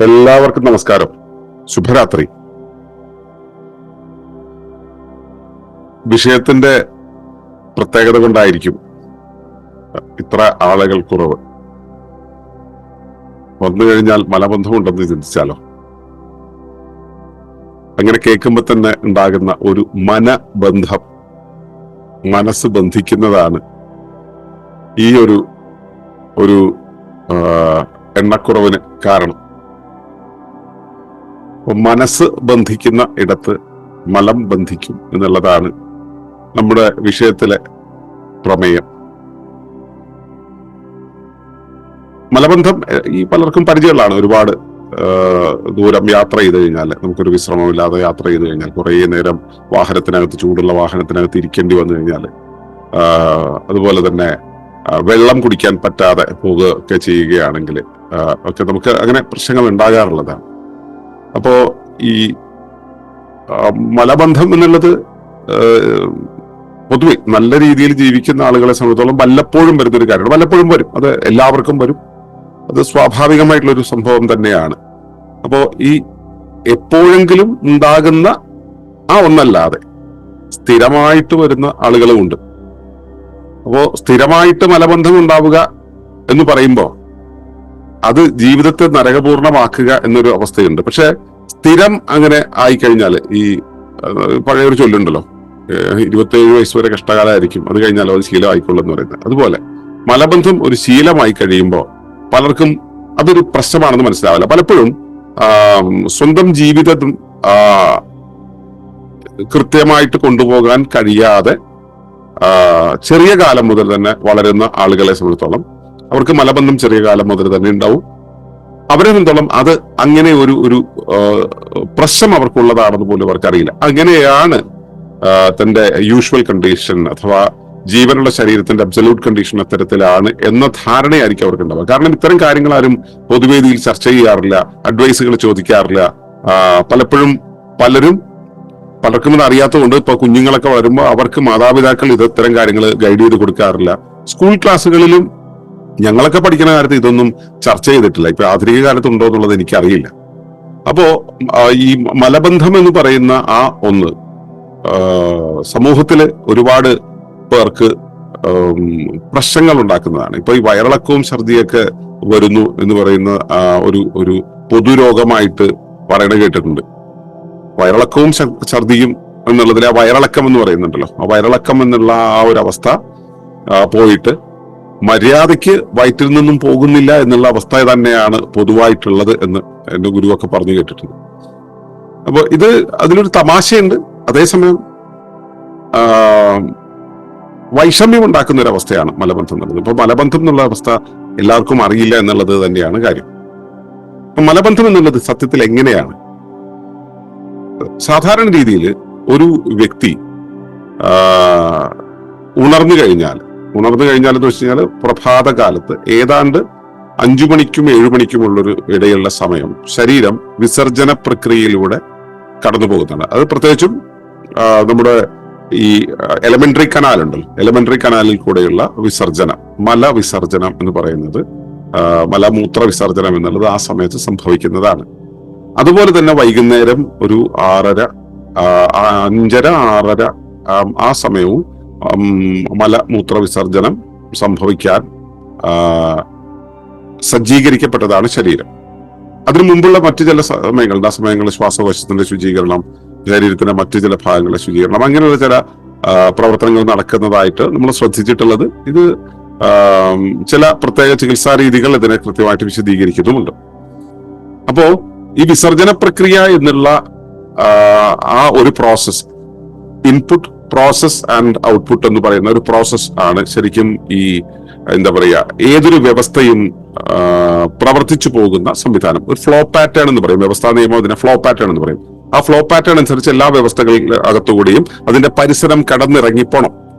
എല്ലാവർക്കും നമസ്കാരം, ശുഭരാത്രി. വിഷയത്തിന്റെ പ്രത്യേകത കൊണ്ടായിരിക്കും ഇത്ര ആളുകൾ കുറവ്. വന്നു കഴിഞ്ഞാൽ മലബന്ധമുണ്ടെന്ന് ചിന്തിച്ചാലോ? അങ്ങനെ കേൾക്കുമ്പോൾ തന്നെ ഉണ്ടാകുന്ന ഒരു മനബന്ധം, മനസ്സ് ബന്ധിക്കുന്നതാണ് ഈ ഒരു എണ്ണക്കുറവിന് കാരണം. മനസ്സ് ബന്ധിക്കുന്ന ഇടത്ത് മലം ബന്ധിക്കും എന്നുള്ളതാണ് നമ്മുടെ വിഷയത്തിലെ പ്രമേയം. മലബന്ധം ഈ പലർക്കും പരിചയമുള്ളതാണ്. ഒരുപാട് ദൂരം യാത്ര ചെയ്ത് കഴിഞ്ഞാൽ, നമുക്കൊരു വിശ്രമമില്ലാതെ യാത്ര ചെയ്ത് കഴിഞ്ഞാൽ, കുറേ നേരം വാഹനത്തിനകത്ത്, ചൂടുള്ള വാഹനത്തിനകത്ത് ഇരിക്കേണ്ടി വന്നു കഴിഞ്ഞാൽ, അതുപോലെ തന്നെ വെള്ളം കുടിക്കാൻ പറ്റാതെ പോവുകയൊക്കെ ചെയ്യുകയാണെങ്കിൽ ഒക്കെ നമുക്ക് അങ്ങനെ പ്രശ്നങ്ങൾ ഉണ്ടാകാറുള്ളതാണ്. അപ്പോ ഈ മലബന്ധം എന്നുള്ളത് പൊതുവെ നല്ല രീതിയിൽ ജീവിക്കുന്ന ആളുകളെ സംബന്ധിച്ചോളം വല്ലപ്പോഴും വരുന്നൊരു കാര്യമാണ്. വല്ലപ്പോഴും വരും, അത് എല്ലാവർക്കും വരും, അത് സ്വാഭാവികമായിട്ടുള്ളൊരു സംഭവം തന്നെയാണ്. അപ്പോ ഈ എപ്പോഴെങ്കിലും ഉണ്ടാകുന്ന ആ ഒന്നല്ലാതെ സ്ഥിരമായിട്ട് വരുന്ന ആളുകളുമുണ്ട്. അപ്പോ സ്ഥിരമായിട്ട് മലബന്ധം ഉണ്ടാവുക എന്ന് പറയുമ്പോൾ അത് ജീവിതത്തെ നരകപൂർണമാക്കുക എന്നൊരു അവസ്ഥയുണ്ട്. പക്ഷെ സ്ഥിരം അങ്ങനെ ആയിക്കഴിഞ്ഞാൽ, ഈ പഴയൊരു ചൊല്ലുണ്ടല്ലോ, 27 വയസ്സ് വരെ കഷ്ടകാലമായിരിക്കും, അത് കഴിഞ്ഞാൽ അത് ശീലമായിക്കൊള്ളും എന്ന് പറയുന്നത്. അതുപോലെ മലബന്ധം ഒരു ശീലമായി കഴിയുമ്പോൾ പലർക്കും അതൊരു പ്രശ്നമാണെന്ന് മനസ്സിലാവില്ല. പലപ്പോഴും സ്വന്തം ജീവിതം കൃത്യമായിട്ട് കൊണ്ടുപോകാൻ കഴിയാതെ ചെറിയ കാലം മുതൽ തന്നെ വളരുന്ന ആളുകളെ സംബന്ധിച്ചോളം അവർക്ക് മലബന്ധം ചെറിയ കാലം മുതൽ തന്നെ ഉണ്ടാവും. അവരെ സംബന്ധിച്ചോളം അത് അങ്ങനെ ഒരു പ്രശ്നം അവർക്കുള്ളതാണെന്ന് പോലും അവർക്കറിയില്ല. അങ്ങനെയാണ് തന്റെ യൂഷ്വൽ കണ്ടീഷൻ അഥവാ ജീവനുള്ള ശരീരത്തിന്റെ അബ്സല്യൂട്ട് കണ്ടീഷൻ അത്തരത്തിലാണ് എന്ന ധാരണയായിരിക്കും അവർക്ക് ഉണ്ടാവുക. കാരണം ഇത്തരം കാര്യങ്ങൾ ആരും പൊതുവേദിയിൽ ചർച്ച ചെയ്യാറില്ല, അഡ്വൈസുകൾ ചോദിക്കാറില്ല. പലർക്കും ഇത് അറിയാത്തതുകൊണ്ട് ഇപ്പൊ കുഞ്ഞുങ്ങളൊക്കെ വരുമ്പോൾ അവർക്ക് മാതാപിതാക്കൾ ഇത്തരം കാര്യങ്ങൾ ഗൈഡ് ചെയ്ത് കൊടുക്കാറില്ല. സ്കൂൾ ക്ലാസ്സുകളിലും ഞങ്ങളൊക്കെ പഠിക്കുന്ന കാലത്ത് ഇതൊന്നും ചർച്ച ചെയ്തിട്ടില്ല. ഇപ്പൊ ആധുനിക കാലത്ത് ഉണ്ടോ എന്നുള്ളത് എനിക്കറിയില്ല. അപ്പോ ഈ മലബന്ധം എന്ന് പറയുന്ന ആ ഒന്ന് സമൂഹത്തില് ഒരുപാട് പേർക്ക് പ്രശ്നങ്ങൾ ഉണ്ടാക്കുന്നതാണ്. ഇപ്പൊ ഈ വയറിളക്കവും ഛർദിയൊക്കെ വരുന്നു എന്ന് പറയുന്ന ഒരു പൊതുരോഗമായിട്ട് പറയണ കേട്ടിട്ടുണ്ട്. വയറിളക്കവും ഛർദിയും എന്നുള്ളതിൽ ആ വയറിളക്കം എന്ന് പറയുന്നുണ്ടല്ലോ, ആ വയറിളക്കം എന്നുള്ള ആ ഒരു അവസ്ഥ പോയിട്ട് മര്യാദയ്ക്ക് വയറ്റിൽ നിന്നും പോകുന്നില്ല എന്നുള്ള അവസ്ഥ തന്നെയാണ് പൊതുവായിട്ടുള്ളത് എന്ന് എന്റെ ഗുരുവൊക്കെ പറഞ്ഞു കേട്ടിട്ടുണ്ട്. അപ്പൊ അതിലൊരു തമാശയുണ്ട്, അതേസമയം വൈഷമ്യം ഉണ്ടാക്കുന്ന ഒരു അവസ്ഥയാണ് മലബന്ധം എന്നുള്ളത്. ഇപ്പൊ മലബന്ധം എന്നുള്ള അവസ്ഥ എല്ലാവർക്കും അറിയില്ല എന്നുള്ളത് തന്നെയാണ് കാര്യം. അപ്പൊ മലബന്ധം എന്നുള്ളത് സത്യത്തിൽ എങ്ങനെയാണ്? സാധാരണ രീതിയിൽ ഒരു വ്യക്തി ഉണർന്നു കഴിഞ്ഞാൽ എന്ന് വെച്ച് കഴിഞ്ഞാൽ പ്രഭാത കാലത്ത് ഏതാണ്ട് 5 മണിക്കും 7 മണിക്കുമുള്ളൊരു ഇടയുള്ള സമയം ശരീരം വിസർജന പ്രക്രിയയിലൂടെ കടന്നു പോകുന്നുണ്ട്. അത് പ്രത്യേകിച്ചും നമ്മുടെ ഈ എലമെന്ററി കനാൽ ഉണ്ടല്ലോ, എലമെന്ററി കനാലിൽ കൂടെയുള്ള വിസർജനം, മലവിസർജനം എന്ന് പറയുന്നത്, മലമൂത്ര വിസർജനം എന്നുള്ളത് ആ സമയത്ത് സംഭവിക്കുന്നതാണ്. അതുപോലെ തന്നെ വൈകുന്നേരം ഒരു 6:30, 5:30, 6:30 ആ സമയവും മലമൂത്ര വിസർജനം സംഭവിക്കാൻ സജ്ജീകരിക്കപ്പെട്ടതാണ് ശരീരം. അതിനു മുമ്പുള്ള മറ്റു ചില സമയങ്ങളുണ്ട്. ആ സമയങ്ങളിൽ ശ്വാസകോശത്തിന്റെ ശുചീകരണം, ശരീരത്തിന്റെ മറ്റു ചില ഭാഗങ്ങളുടെ ശുചീകരണം, അങ്ങനെയുള്ള ചില പ്രവർത്തനങ്ങൾ നടക്കുന്നതായിട്ട് നമ്മൾ ശ്രദ്ധിച്ചിട്ടുള്ളത്. ഇത് ചില പ്രത്യേക ചികിത്സാ രീതികൾ ഇതിനെ കൃത്യമായിട്ട് വിശദീകരിക്കുന്നുമുണ്ട്. അപ്പോ ഈ വിസർജന പ്രക്രിയ എന്നുള്ള ആ ഒരു process, input, process and output എന്ന് പറയുന്ന ഒരു പ്രോസസ് ആണ് ശരിക്കും ഈ എന്താ പറയാ ഏതൊരു വ്യവസ്ഥയും പ്രവർത്തിച്ചു പോകുന്ന സംവിധാനം. ഒരു ഫ്ലോ പാറ്റേൺ എന്ന് പറയും, വ്യവസ്ഥാ നിയമം അതിനെ ഫ്ലോ പാറ്റേൺ എന്ന് പറയും. ആ ഫ്ലോ പാറ്റേൺ അനുസരിച്ച് എല്ലാ വ്യവസ്ഥകളുടെ അകത്തുകൂടിയും അതിന്റെ പരിസരം കടന്നിറങ്ങിപ്പോണം.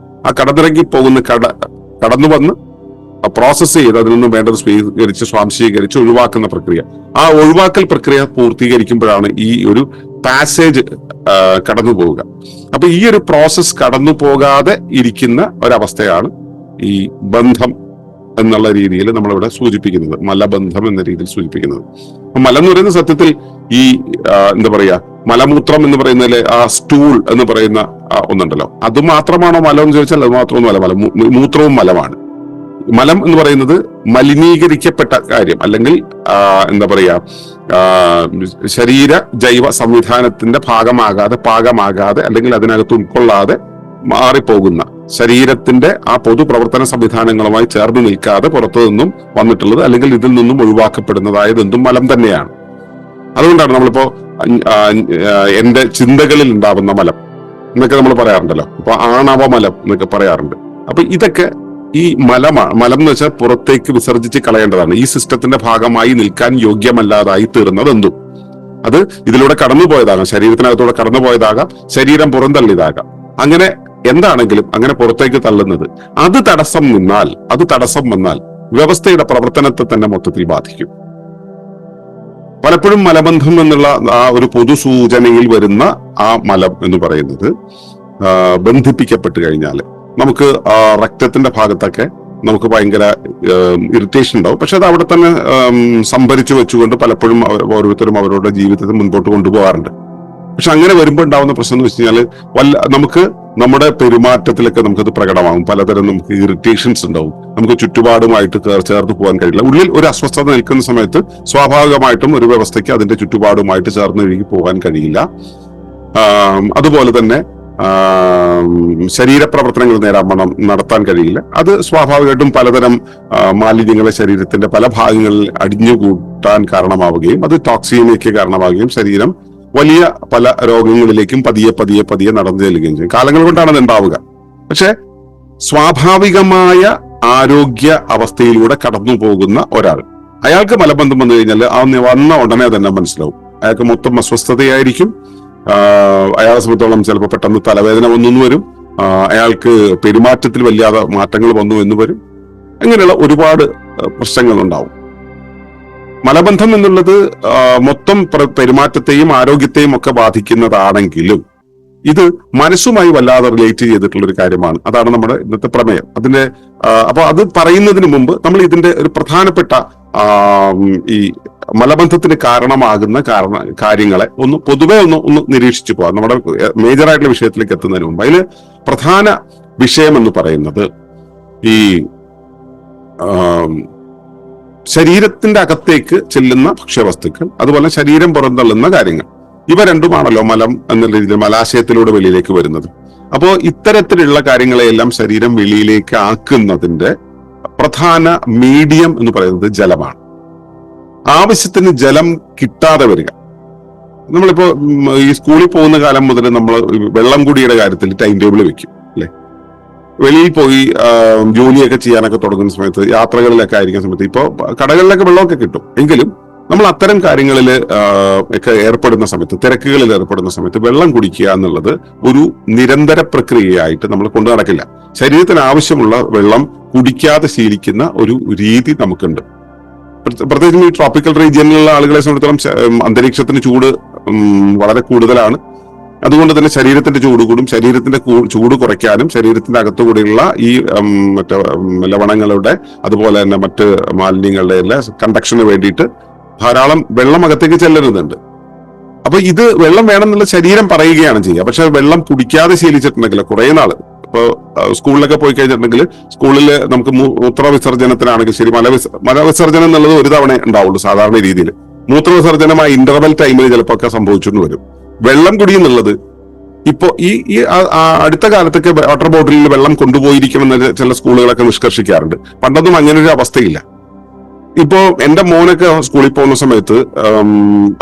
ആ കടന്നിറങ്ങി പോകുന്ന കടന്നു വന്ന് പ്രോസസ് ചെയ്ത് അതിൽ നിന്നും വേണ്ടത് സ്വീകരിച്ച് സ്വാംശീകരിച്ച് ഒഴിവാക്കുന്ന പ്രക്രിയ. ആ ഒഴിവാക്കൽ പ്രക്രിയ പൂർത്തീകരിക്കുമ്പോഴാണ് ഈ ഒരു പാസേജ് കടന്നു പോവുക. അപ്പൊ ഈ ഒരു പ്രോസസ് കടന്നു പോകാതെ ഇരിക്കുന്ന ഒരവസ്ഥയാണ് ഈ ബന്ധം എന്നുള്ള രീതിയിൽ നമ്മളിവിടെ സൂചിപ്പിക്കുന്നത്, മലബന്ധം എന്ന രീതിയിൽ സൂചിപ്പിക്കുന്നത്. മലം എന്ന് പറയുന്ന സത്യത്തിൽ ഈ എന്താ പറയാ, മലമൂത്രം എന്ന് പറയുന്നതിൽ ആ സ്റ്റൂൾ എന്ന് പറയുന്ന ഒന്നുണ്ടല്ലോ, അത് മാത്രമാണോ മലം എന്ന് ചോദിച്ചാൽ അത് മാത്രമൊന്നുമല്ല, മൂത്രവും മലമാണ്. മലം എന്ന് പറയുന്നത് മലിനീകരിക്കപ്പെട്ട കാര്യം, അല്ലെങ്കിൽ എന്താ പറയാ, ശരീര ജൈവ സംവിധാനത്തിന്റെ പാകമാകാതെ അല്ലെങ്കിൽ അതിനകത്ത് ഉൾക്കൊള്ളാതെ മാറിപ്പോകുന്ന, ശരീരത്തിന്റെ ആ പൊതുപ്രവർത്തന സംവിധാനങ്ങളുമായി ചേർന്ന് നിൽക്കാതെ പുറത്തു നിന്നും വന്നിട്ടുള്ളത് അല്ലെങ്കിൽ ഇതിൽ നിന്നും ഒഴിവാക്കപ്പെടുന്നതായത് എന്തും മലം തന്നെയാണ്. അതുകൊണ്ടാണ് നമ്മളിപ്പോ എന്റെ ചിന്തകളിൽ ഉണ്ടാവുന്ന മലം എന്നൊക്കെ നമ്മൾ പറയാറുണ്ടല്ലോ, അപ്പൊ ആണവ മലം എന്നൊക്കെ പറയാറുണ്ട്. അപ്പൊ ഇതൊക്കെ ഈ മലം എന്ന് വെച്ചാൽ പുറത്തേക്ക് വിസർജിച്ച് കളയേണ്ടതാണ്. ഈ സിസ്റ്റത്തിന്റെ ഭാഗമായി നിൽക്കാൻ യോഗ്യമല്ലാതായി തീർന്നത് എന്തും അത് ഇതിലൂടെ കടന്നുപോയതാകാം, ശരീരത്തിനകത്തൂടെ കടന്നുപോയതാകാം, ശരീരം പുറന്തള്ളിയതാകാം. അങ്ങനെ എന്താണെങ്കിലും അങ്ങനെ പുറത്തേക്ക് തള്ളുന്നത് അത് തടസ്സം വന്നാൽ വ്യവസ്ഥയുടെ പ്രവർത്തനത്തെ തന്നെ മൊത്തത്തിൽ ബാധിക്കും. പലപ്പോഴും മലബന്ധം എന്നുള്ള ആ ഒരു പൊതു സൂചനയിൽ വരുന്ന ആ മലം എന്ന് പറയുന്നത് ബന്ധിപ്പിക്കപ്പെട്ട് കഴിഞ്ഞാൽ നമുക്ക് രക്തത്തിന്റെ ഭാഗത്തൊക്കെ നമുക്ക് ഭയങ്കര ഇറിറ്റേഷൻ ഉണ്ടാവും. പക്ഷെ അത് അവിടെ തന്നെ സംഭരിച്ചു വെച്ചുകൊണ്ട് പലപ്പോഴും ഓരോരുത്തരും അവരുടെ ജീവിതത്തെ മുൻപോട്ട് കൊണ്ടുപോകാറുണ്ട്. പക്ഷെ അങ്ങനെ വരുമ്പോൾ ഉണ്ടാവുന്ന പ്രശ്നം എന്ന് വെച്ച് കഴിഞ്ഞാൽ നമുക്ക് നമ്മുടെ പെരുമാറ്റത്തിലൊക്കെ നമുക്കത് പ്രകടമാകും. പലതരം നമുക്ക് ഇറിറ്റേഷൻസ് ഉണ്ടാവും, നമുക്ക് ചുറ്റുപാടുമായിട്ട് ചേർന്ന് പോകാൻ കഴിയില്ല. ഉള്ളിൽ ഒരു അസ്വസ്ഥത നിൽക്കുന്ന സമയത്ത് സ്വാഭാവികമായിട്ടും ഒരു വ്യവസ്ഥയ്ക്ക് അതിന്റെ ചുറ്റുപാടുമായിട്ട് ചേർന്ന് ഒഴുകി പോകാൻ കഴിയില്ല. അതുപോലെ തന്നെ ശരീരപ്രവർത്തനങ്ങൾ നേരാവണ്ണം നടത്താൻ കഴിയില്ല. അത് സ്വാഭാവികമായിട്ടും പലതരം മാലിന്യങ്ങളെ ശരീരത്തിന്റെ പല ഭാഗങ്ങളിൽ അടിഞ്ഞുകൂട്ടാൻ കാരണമാവുകയും അത് ടോക്സിനിലേക്ക് കാരണമാവുകയും ശരീരം വലിയ പല രോഗങ്ങളിലേക്കും പതിയെ നടന്നു ചെല്ലുകയും ചെയ്യും. കാലങ്ങൾ കൊണ്ടാണ് അത് ഉണ്ടാവുക. പക്ഷെ സ്വാഭാവികമായ ആരോഗ്യ അവസ്ഥയിലൂടെ കടന്നു പോകുന്ന ഒരാൾ, അയാൾക്ക് മലബന്ധം വന്നു കഴിഞ്ഞാൽ ആ വന്ന ഉടനെ തന്നെ മനസ്സിലാവും. അയാൾക്ക് മൊത്തം അസ്വസ്ഥതയായിരിക്കും. അയാളെ സംബന്ധിച്ചോളം ചിലപ്പോൾ പെട്ടെന്ന് തലവേദന വന്നു വരും, അയാൾക്ക് പെരുമാറ്റത്തിൽ വല്ലാതെ മാറ്റങ്ങൾ വന്നു എന്ന് വരും. അങ്ങനെയുള്ള ഒരുപാട് പ്രശ്നങ്ങൾ ഉണ്ടാവും. മലബന്ധം എന്നുള്ളത് മൊത്തം പെരുമാറ്റത്തെയും ആരോഗ്യത്തെയും ഒക്കെ ബാധിക്കുന്നതാണെങ്കിലും ഇത് മനസ്സുമായി വല്ലാതെ റിലേറ്റ് ചെയ്തിട്ടുള്ള ഒരു കാര്യമാണ്. അതാണ് നമ്മുടെ ഇന്നത്തെ പ്രമേയം. അപ്പൊ അത് പറയുന്നതിന് മുമ്പ് നമ്മൾ ഇതിന്റെ ഒരു പ്രധാനപ്പെട്ട ഈ മലബന്ധത്തിന് കാരണമാകുന്ന കാര്യങ്ങളെ പൊതുവെ ഒന്ന് നിരീക്ഷിച്ചു പോകാം, നമ്മുടെ മേജറായിട്ടുള്ള വിഷയത്തിലേക്ക് എത്തുന്നതിന് മുമ്പ്. അതില് പ്രധാന വിഷയം എന്ന് പറയുന്നത് ഈ ശരീരത്തിന്റെ അകത്തേക്ക് ചെല്ലുന്ന ഭക്ഷ്യവസ്തുക്കൾ, അതുപോലെ ശരീരം പുറന്തള്ളുന്ന കാര്യങ്ങൾ, ഇവ രണ്ടുമാണല്ലോ മലം എന്ന രീതിയിൽ മലാശയത്തിലൂടെ വെളിയിലേക്ക് വരുന്നത്. അപ്പോ ഇത്തരത്തിലുള്ള കാര്യങ്ങളെയെല്ലാം ശരീരം വെളിയിലേക്ക് ആക്കുന്നതിന്റെ പ്രധാന മീഡിയം എന്ന് പറയുന്നത് ജലമാണ്. ആവശ്യത്തിന് ജലം കിട്ടാതെ വരിക. നമ്മളിപ്പോ ഈ സ്കൂളിൽ പോകുന്ന കാലം മുതൽ നമ്മൾ വെള്ളം കുടിയുടെ കാര്യത്തിൽ ടൈം ടേബിൾ വെക്കും അല്ലെ. വെളിയിൽ പോയി ജോലിയൊക്കെ ചെയ്യാനൊക്കെ തുടങ്ങുന്ന സമയത്ത്, യാത്രകളിലൊക്കെ ആയിരിക്കുന്ന സമയത്ത്, ഇപ്പോ കടകളിലൊക്കെ വെള്ളമൊക്കെ കിട്ടും, എങ്കിലും നമ്മൾ അത്തരം കാര്യങ്ങളിൽ ഒക്കെ ഏർപ്പെടുന്ന സമയത്ത്, തിരക്കുകളിൽ ഏർപ്പെടുന്ന സമയത്ത് വെള്ളം കുടിക്കുക എന്നുള്ളത് ഒരു നിരന്തര പ്രക്രിയയായിട്ട് നമ്മൾ കൊണ്ടു നടക്കില്ല. ശരീരത്തിന് ആവശ്യമുള്ള വെള്ളം കുടിക്കാതെ ശീലിക്കുന്ന ഒരു രീതി നമുക്കുണ്ട്. പ്രത്യേകിച്ചും ഈ ട്രോപ്പിക്കൽ റീജിയനിലുള്ള ആളുകളെ സംബന്ധിച്ചിടത്തോളം അന്തരീക്ഷത്തിന് ചൂട് വളരെ കൂടുതലാണ്. അതുകൊണ്ട് തന്നെ ശരീരത്തിന്റെ ചൂട് കൂടും. ശരീരത്തിന്റെ ചൂട് കുറയ്ക്കാനും ശരീരത്തിന്റെ അകത്തുകൂടിയുള്ള ഈ മറ്റേ ലവണങ്ങളുടെ അതുപോലെ തന്നെ മറ്റ് മാലിന്യങ്ങളുടെ എല്ലാം കണ്ടക്ഷന് വേണ്ടിയിട്ട് ധാരാളം വെള്ളം അകത്തേക്ക് ചെല്ലുന്നുണ്ട്. അപ്പൊ ഇത് വെള്ളം വേണമെന്നുള്ള ശരീരം പറയുകയാണ് ചെയ്യുക. പക്ഷെ വെള്ളം കുടിക്കാതെ ശീലിച്ചിട്ടുണ്ടെങ്കിൽ കുറെ നാള്, ഇപ്പൊ സ്കൂളിലൊക്കെ പോയി കഴിഞ്ഞിട്ടുണ്ടെങ്കിൽ സ്കൂളിൽ നമുക്ക് മൂത്രവിസർജനത്തിനാണെങ്കിൽ ശരി, മലവിസർജനം എന്നുള്ളത് ഒരു തവണ ഉണ്ടാവുള്ളൂ സാധാരണ രീതിയിൽ. മൂത്രവിസർജനമായ ഇന്റർവെൽ ടൈമിൽ ചിലപ്പോ ഒക്കെ സംഭവിച്ചുകൊണ്ട് വരും. വെള്ളം കുടി എന്നുള്ളത് ഇപ്പോ ഈ അടുത്ത കാലത്തൊക്കെ വാട്ടർ ബോട്ടിലിൽ വെള്ളം കൊണ്ടുപോയിരിക്കുമെന്ന് ചില സ്കൂളുകളൊക്കെ നിഷ്കർഷിക്കാറുണ്ട്. പണ്ടൊന്നും അങ്ങനെ ഒരു അവസ്ഥയില്ല. ഇപ്പോ എന്റെ മോനൊക്കെ സ്കൂളിൽ പോകുന്ന സമയത്ത്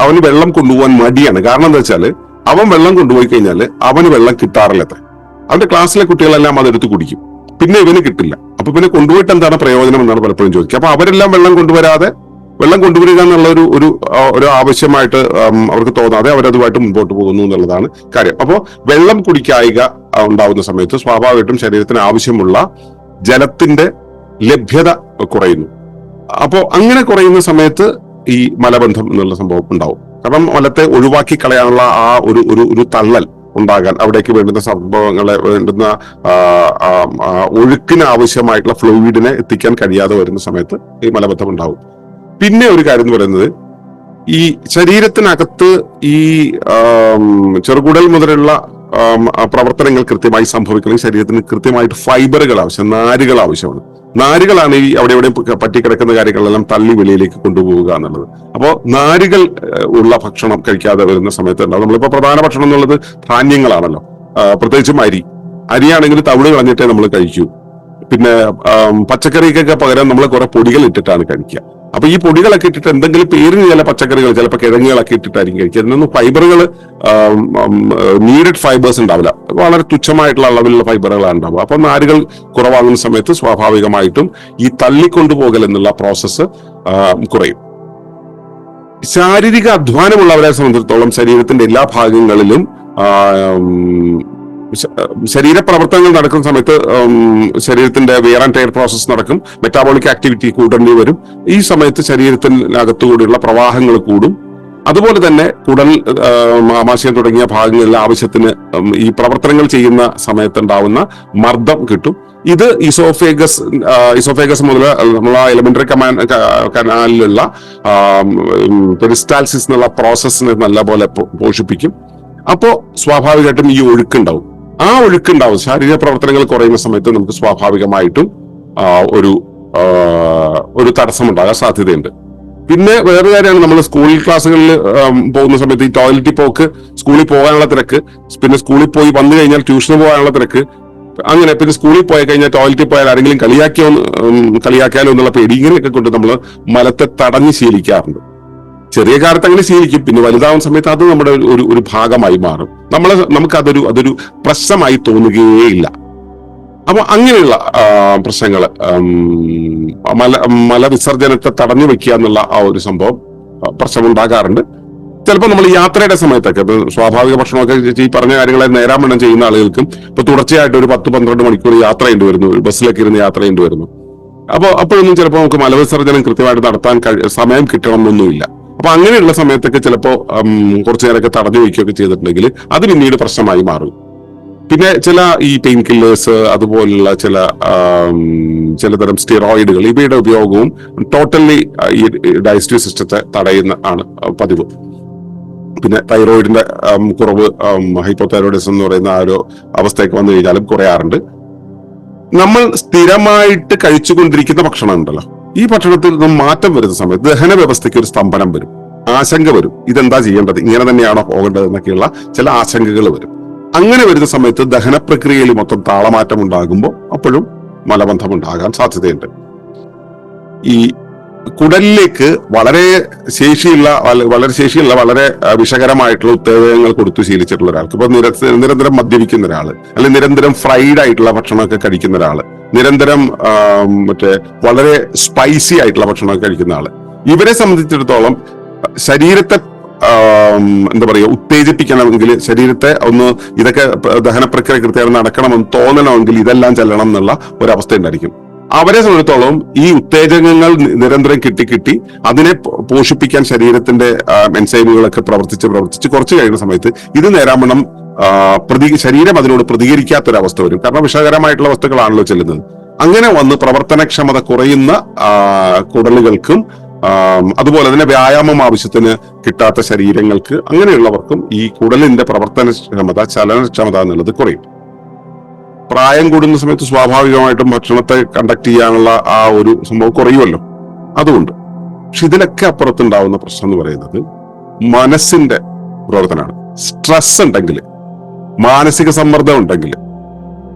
അവന് വെള്ളം കൊണ്ടുപോകാൻ മടിയാണ്. കാരണം എന്താ വെച്ചാല് അവൻ വെള്ളം കൊണ്ടുപോയി കഴിഞ്ഞാൽ അവന് വെള്ളം കിട്ടാറില്ല. അവന്റെ ക്ലാസ്സിലെ കുട്ടികളെല്ലാം അതെടുത്ത് കുടിക്കും, പിന്നെ ഇവന് കിട്ടില്ല. അപ്പൊ പിന്നെ കൊണ്ടുപോയിട്ട് എന്താണ് പ്രയോജനം എന്നാണ് പലപ്പോഴും ചോദിക്കുക. അപ്പൊ അവരെല്ലാം വെള്ളം കൊണ്ടുവരിക എന്നുള്ള ഒരു ആവശ്യമായിട്ട് അവർക്ക് തോന്നാതെ അവരതുമായിട്ട് മുമ്പോട്ട് പോകുന്നു എന്നുള്ളതാണ് കാര്യം. അപ്പോ വെള്ളം കുടിക്കായിക ഉണ്ടാവുന്ന സമയത്ത് സ്വാഭാവികമായിട്ടും ശരീരത്തിന് ആവശ്യമുള്ള ജലത്തിന്റെ ലഭ്യത കുറയുന്നു. അപ്പോ അങ്ങനെ കുറയുന്ന സമയത്ത് ഈ മലബന്ധം എന്നുള്ള സംഭവം ഉണ്ടാവും. കാരണം മലത്തെ ഒഴിവാക്കി കളയാനുള്ള ആ ഒരു തള്ളൽ ഉണ്ടാകാൻ, അവിടേക്ക് വേണ്ടുന്ന സംഭവങ്ങളെ വേണ്ടുന്ന ഒഴുക്കിന് ആവശ്യമായിട്ടുള്ള ഫ്ലൂയിഡിനെ എത്തിക്കാൻ കഴിയാതെ വരുന്ന സമയത്ത് ഈ മലബന്ധം ഉണ്ടാവും. പിന്നെ ഒരു കാര്യം എന്ന് പറയുന്നത്, ഈ ശരീരത്തിനകത്ത് ഈ ചെറുകുടൽ മുതലുള്ള പ്രവർത്തനങ്ങൾ കൃത്യമായി സംഭവിക്കണമെങ്കിൽ ശരീരത്തിന് കൃത്യമായിട്ട് ഫൈബറുകൾ ആവശ്യം, നാരുകൾ ആവശ്യമാണ്. നാരുകളാണ് ഈ അവിടെ എവിടെ പറ്റിക്കിടക്കുന്ന കാര്യങ്ങളെല്ലാം തള്ളി വെളിയിലേക്ക് കൊണ്ടുപോവുക എന്നുള്ളത്. അപ്പോൾ നാരുകൾ ഉള്ള ഭക്ഷണം കഴിക്കാതെ വരുന്ന സമയത്ത് ഉണ്ടാവും. നമ്മളിപ്പോ പ്രധാന ഭക്ഷണം എന്നുള്ളത് ധാന്യങ്ങളാണല്ലോ, പ്രത്യേകിച്ചും അരിയാണെങ്കിൽ തവിട് കളഞ്ഞിട്ടേ നമ്മൾ കഴിക്കൂ. പിന്നെ പച്ചക്കറിക്കൊക്കെ പകരം നമ്മൾ കുറെ പൊടികൾ ഇട്ടിട്ടാണ് കഴിക്കുക. അപ്പൊ ഈ പൊടികളൊക്കെ ഇട്ടിട്ട് എന്തെങ്കിലും പേരിന് ചില പച്ചക്കറികൾ, ചിലപ്പോൾ കിഴങ്ങുകളൊക്കെ ഇട്ടിട്ടായിരിക്കും കഴിക്കുക. അതിനൊന്നും ഫൈബറുകൾ, നീഡഡ് ഫൈബേഴ്സ് ഉണ്ടാവില്ല, വളരെ തുച്ഛമായിട്ടുള്ള അളവിലുള്ള ഫൈബറുകളാണ് ഉണ്ടാവുക. അപ്പൊ നാരുകൾ കുറവാകുന്ന സമയത്ത് സ്വാഭാവികമായിട്ടും ഈ തള്ളിക്കൊണ്ടുപോകൽ എന്നുള്ള പ്രോസസ്സ് കുറയും. ശാരീരിക അധ്വാനമുള്ളവരെ സംബന്ധിച്ചിടത്തോളം ശരീരത്തിന്റെ എല്ലാ ഭാഗങ്ങളിലും ശരീരപ്രവർത്തനങ്ങൾ നടക്കുന്ന സമയത്ത് ശരീരത്തിന്റെ വെയർ ആൻഡ് ടയർ പ്രോസസ് നടക്കും, മെറ്റാബോളിക് ആക്ടിവിറ്റി കൂടേണ്ടി വരും. ഈ സമയത്ത് ശരീരത്തിനകത്തുകൂടിയുള്ള പ്രവാഹങ്ങൾ കൂടും. അതുപോലെ തന്നെ കുടൽ, ആമാശയം തുടങ്ങിയ ഭാഗങ്ങളിൽ ആവശ്യത്തിന് ഈ പ്രവർത്തനങ്ങൾ ചെയ്യുന്ന സമയത്തുണ്ടാവുന്ന മർദ്ദം കിട്ടും. ഇത് ഇസോഫേഗസ് മുതൽ നമ്മളെ എലിമെന്ററി കനാലിലുള്ള പെരിസ്റ്റാൾസിസ് എന്നുള്ള പ്രോസസ്സിനെ നല്ലപോലെ പോഷിപ്പിക്കും. അപ്പോ സ്വാഭാവികമായിട്ടും ഈ ഒഴുക്കുണ്ടാവും. ആ ഒഴുക്കുണ്ടാവും. ശാരീരിക പ്രവർത്തനങ്ങൾ കുറയുന്ന സമയത്ത് നമുക്ക് സ്വാഭാവികമായിട്ടും ഒരു തടസ്സമുണ്ടാകാൻ സാധ്യതയുണ്ട്. പിന്നെ വേറൊരു കാര്യമാണ്, നമ്മൾ സ്കൂൾ ക്ലാസ്സുകളിൽ പോകുന്ന സമയത്ത് ഈ ടോയ്ലറ്റിൽ പോക്ക്, സ്കൂളിൽ പോകാനുള്ള തിരക്ക്, പിന്നെ സ്കൂളിൽ പോയി വന്നു കഴിഞ്ഞാൽ ട്യൂഷന് പോകാനുള്ള തിരക്ക്, അങ്ങനെ പിന്നെ സ്കൂളിൽ പോയി കഴിഞ്ഞാൽ ടോയ്ലറ്റിൽ പോയാൽ ആരെങ്കിലും കളിയാക്കിയാലോ എന്നുള്ള പേടി, ഇങ്ങനെയൊക്കെ കൊണ്ട് നമ്മൾ മലത്തെ തടഞ്ഞ് ശീലിക്കാറുണ്ട്. ചെറിയ കാലത്ത് അങ്ങനെ ശീലിക്കും, പിന്നെ വലുതാവുന്ന സമയത്ത് അത് നമ്മുടെ ഒരു ഭാഗമായി മാറും. നമുക്ക് അതൊരു പ്രശ്നമായി തോന്നുകയേയില്ല. അപ്പൊ അങ്ങനെയുള്ള പ്രശ്നങ്ങൾ, മലവിസർജനത്തെ തടഞ്ഞു വെക്കുക എന്നുള്ള ആ ഒരു സംഭവം പ്രശ്നമുണ്ടാകാറുണ്ട്. ചിലപ്പോൾ നമ്മൾ യാത്രയുടെ സമയത്തൊക്കെ സ്വാഭാവിക ഭക്ഷണമൊക്കെ ഈ പറഞ്ഞ കാര്യങ്ങളെ നേരാമണ്ണം ചെയ്യുന്ന ആളുകൾക്കും ഇപ്പൊ തുടർച്ചയായിട്ട് ഒരു 10-12 മണിക്കൂർ യാത്ര ചെയ്യേണ്ടി വരുന്നു, ബസ്സിലൊക്കെ ഇരുന്ന് യാത്ര ചെയ്യേണ്ടി വരുന്നു. അപ്പോഴൊന്നും ചിലപ്പോൾ നമുക്ക് മലവിസർജനം കൃത്യമായിട്ട് നടത്താൻ സമയം കിട്ടണം എന്നൊന്നുമില്ല. അപ്പൊ അങ്ങനെയുള്ള സമയത്തൊക്കെ ചിലപ്പോൾ കുറച്ചു നേരമൊക്കെ തടഞ്ഞു വയ്ക്കുകയൊക്കെ ചെയ്തിട്ടുണ്ടെങ്കിൽ അത് പിന്നീട് പ്രശ്നമായി മാറും. പിന്നെ ചില ഈ പെയിൻ കില്ലേഴ്സ്, അതുപോലുള്ള ചിലതരം സ്റ്റിറോയിഡുകൾ, ഇവയുടെ ഉപയോഗവും ടോട്ടലി ഈ ഡൈജസ്റ്റീവ് സിസ്റ്റത്തെ തടയുന്ന ആണ് പതിവ്. പിന്നെ തൈറോയിഡിന്റെ കുറവ്, ഹൈപ്പോതൈറോയിഡിസം എന്ന് പറയുന്ന ആ ഒരു അവസ്ഥയൊക്കെ വന്നു കഴിഞ്ഞാലും കുറയാറുണ്ട്. നമ്മൾ സ്ഥിരമായിട്ട് കഴിച്ചുകൊണ്ടിരിക്കുന്ന ഭക്ഷണം ഉണ്ടല്ലോ, ഈ ഭക്ഷണത്തിൽ നിന്നും മാറ്റം വരുന്ന സമയത്ത് ദഹന വ്യവസ്ഥയ്ക്ക് ഒരു സ്തംഭനം വരും, ആശങ്ക വരും. ഇതെന്താ ചെയ്യേണ്ടത്, ഇങ്ങനെ തന്നെയാണോ പോകേണ്ടത് എന്നൊക്കെയുള്ള ചില ആശങ്കകൾ വരും. അങ്ങനെ വരുന്ന സമയത്ത് ദഹന പ്രക്രിയയിൽ മൊത്തം താളമാറ്റം ഉണ്ടാകുമ്പോൾ അപ്പോഴും മലബന്ധം ഉണ്ടാകാൻ സാധ്യതയുണ്ട്. ഈ കുടലിലേക്ക് വളരെ ശേഷിയുള്ള വളരെ വിഷകരമായിട്ടുള്ള ഉത്തേജകങ്ങൾ കൊടുത്തു ശീലിച്ചിട്ടുള്ള ഒരാൾക്ക്, ഇപ്പൊ നിരന്തരം മദ്യപിക്കുന്ന ഒരാള്, അല്ലെങ്കിൽ നിരന്തരം ഫ്രൈഡ് ആയിട്ടുള്ള ഭക്ഷണമൊക്കെ കഴിക്കുന്ന ഒരാള്, നിരന്തരം വളരെ സ്പൈസി ആയിട്ടുള്ള ഭക്ഷണമൊക്കെ കഴിക്കുന്ന ആള്, ഇവരെ സംബന്ധിച്ചിടത്തോളം ശരീരത്തെ എന്താ പറയുക ഉത്തേജിപ്പിക്കണമെങ്കിൽ, ശരീരത്തെ ഇതൊക്കെ ദഹന പ്രക്രിയ കൃത്യമായി നടക്കണമെന്ന് തോന്നണമെങ്കിൽ ഇതെല്ലാം ചെല്ലണം എന്നുള്ള ഒരവസ്ഥ ഉണ്ടായിരിക്കും. അവരെ സംബന്ധിച്ചിടത്തോളം ഈ ഉത്തേജകങ്ങൾ നിരന്തരം കിട്ടി അതിനെ പോഷിപ്പിക്കാൻ ശരീരത്തിന്റെ എൻസൈമുകളൊക്കെ പ്രവർത്തിച്ച് കുറച്ച് കഴിയുന്ന സമയത്ത് ഇത് നേരാവണ്ണം ശരീരം അതിനോട് പ്രതികരിക്കാത്തൊരവസ്ഥ വരും. കാരണം വിഷകരമായിട്ടുള്ള വസ്തുക്കളാണല്ലോ ചെല്ലുന്നത്. അങ്ങനെ വന്ന് പ്രവർത്തനക്ഷമത കുറയുന്ന കുടലുകൾക്കും അതുപോലെ തന്നെ വ്യായാമം ആവശ്യത്തിന് കിട്ടാത്ത ശരീരങ്ങൾക്ക്, അങ്ങനെയുള്ളവർക്കും ഈ കുടലിന്റെ പ്രവർത്തനക്ഷമത, ചലനക്ഷമത എന്നുള്ളത് കുറയും. പ്രായം കൂടുന്ന സമയത്ത് സ്വാഭാവികമായിട്ടും ഭക്ഷണത്തെ കണ്ടക്ട് ചെയ്യാനുള്ള ആ ഒരു സംഭവം കുറയുമല്ലോ, അതുകൊണ്ട്. പക്ഷെ ഇതിലൊക്കെ അപ്പുറത്തുണ്ടാവുന്ന പ്രശ്നം എന്ന് പറയുന്നത് മനസ്സിന്റെ പ്രവർത്തനമാണ്. സ്ട്രെസ് ഉണ്ടെങ്കിൽ, മാനസിക സമ്മർദ്ദം ഉണ്ടെങ്കിൽ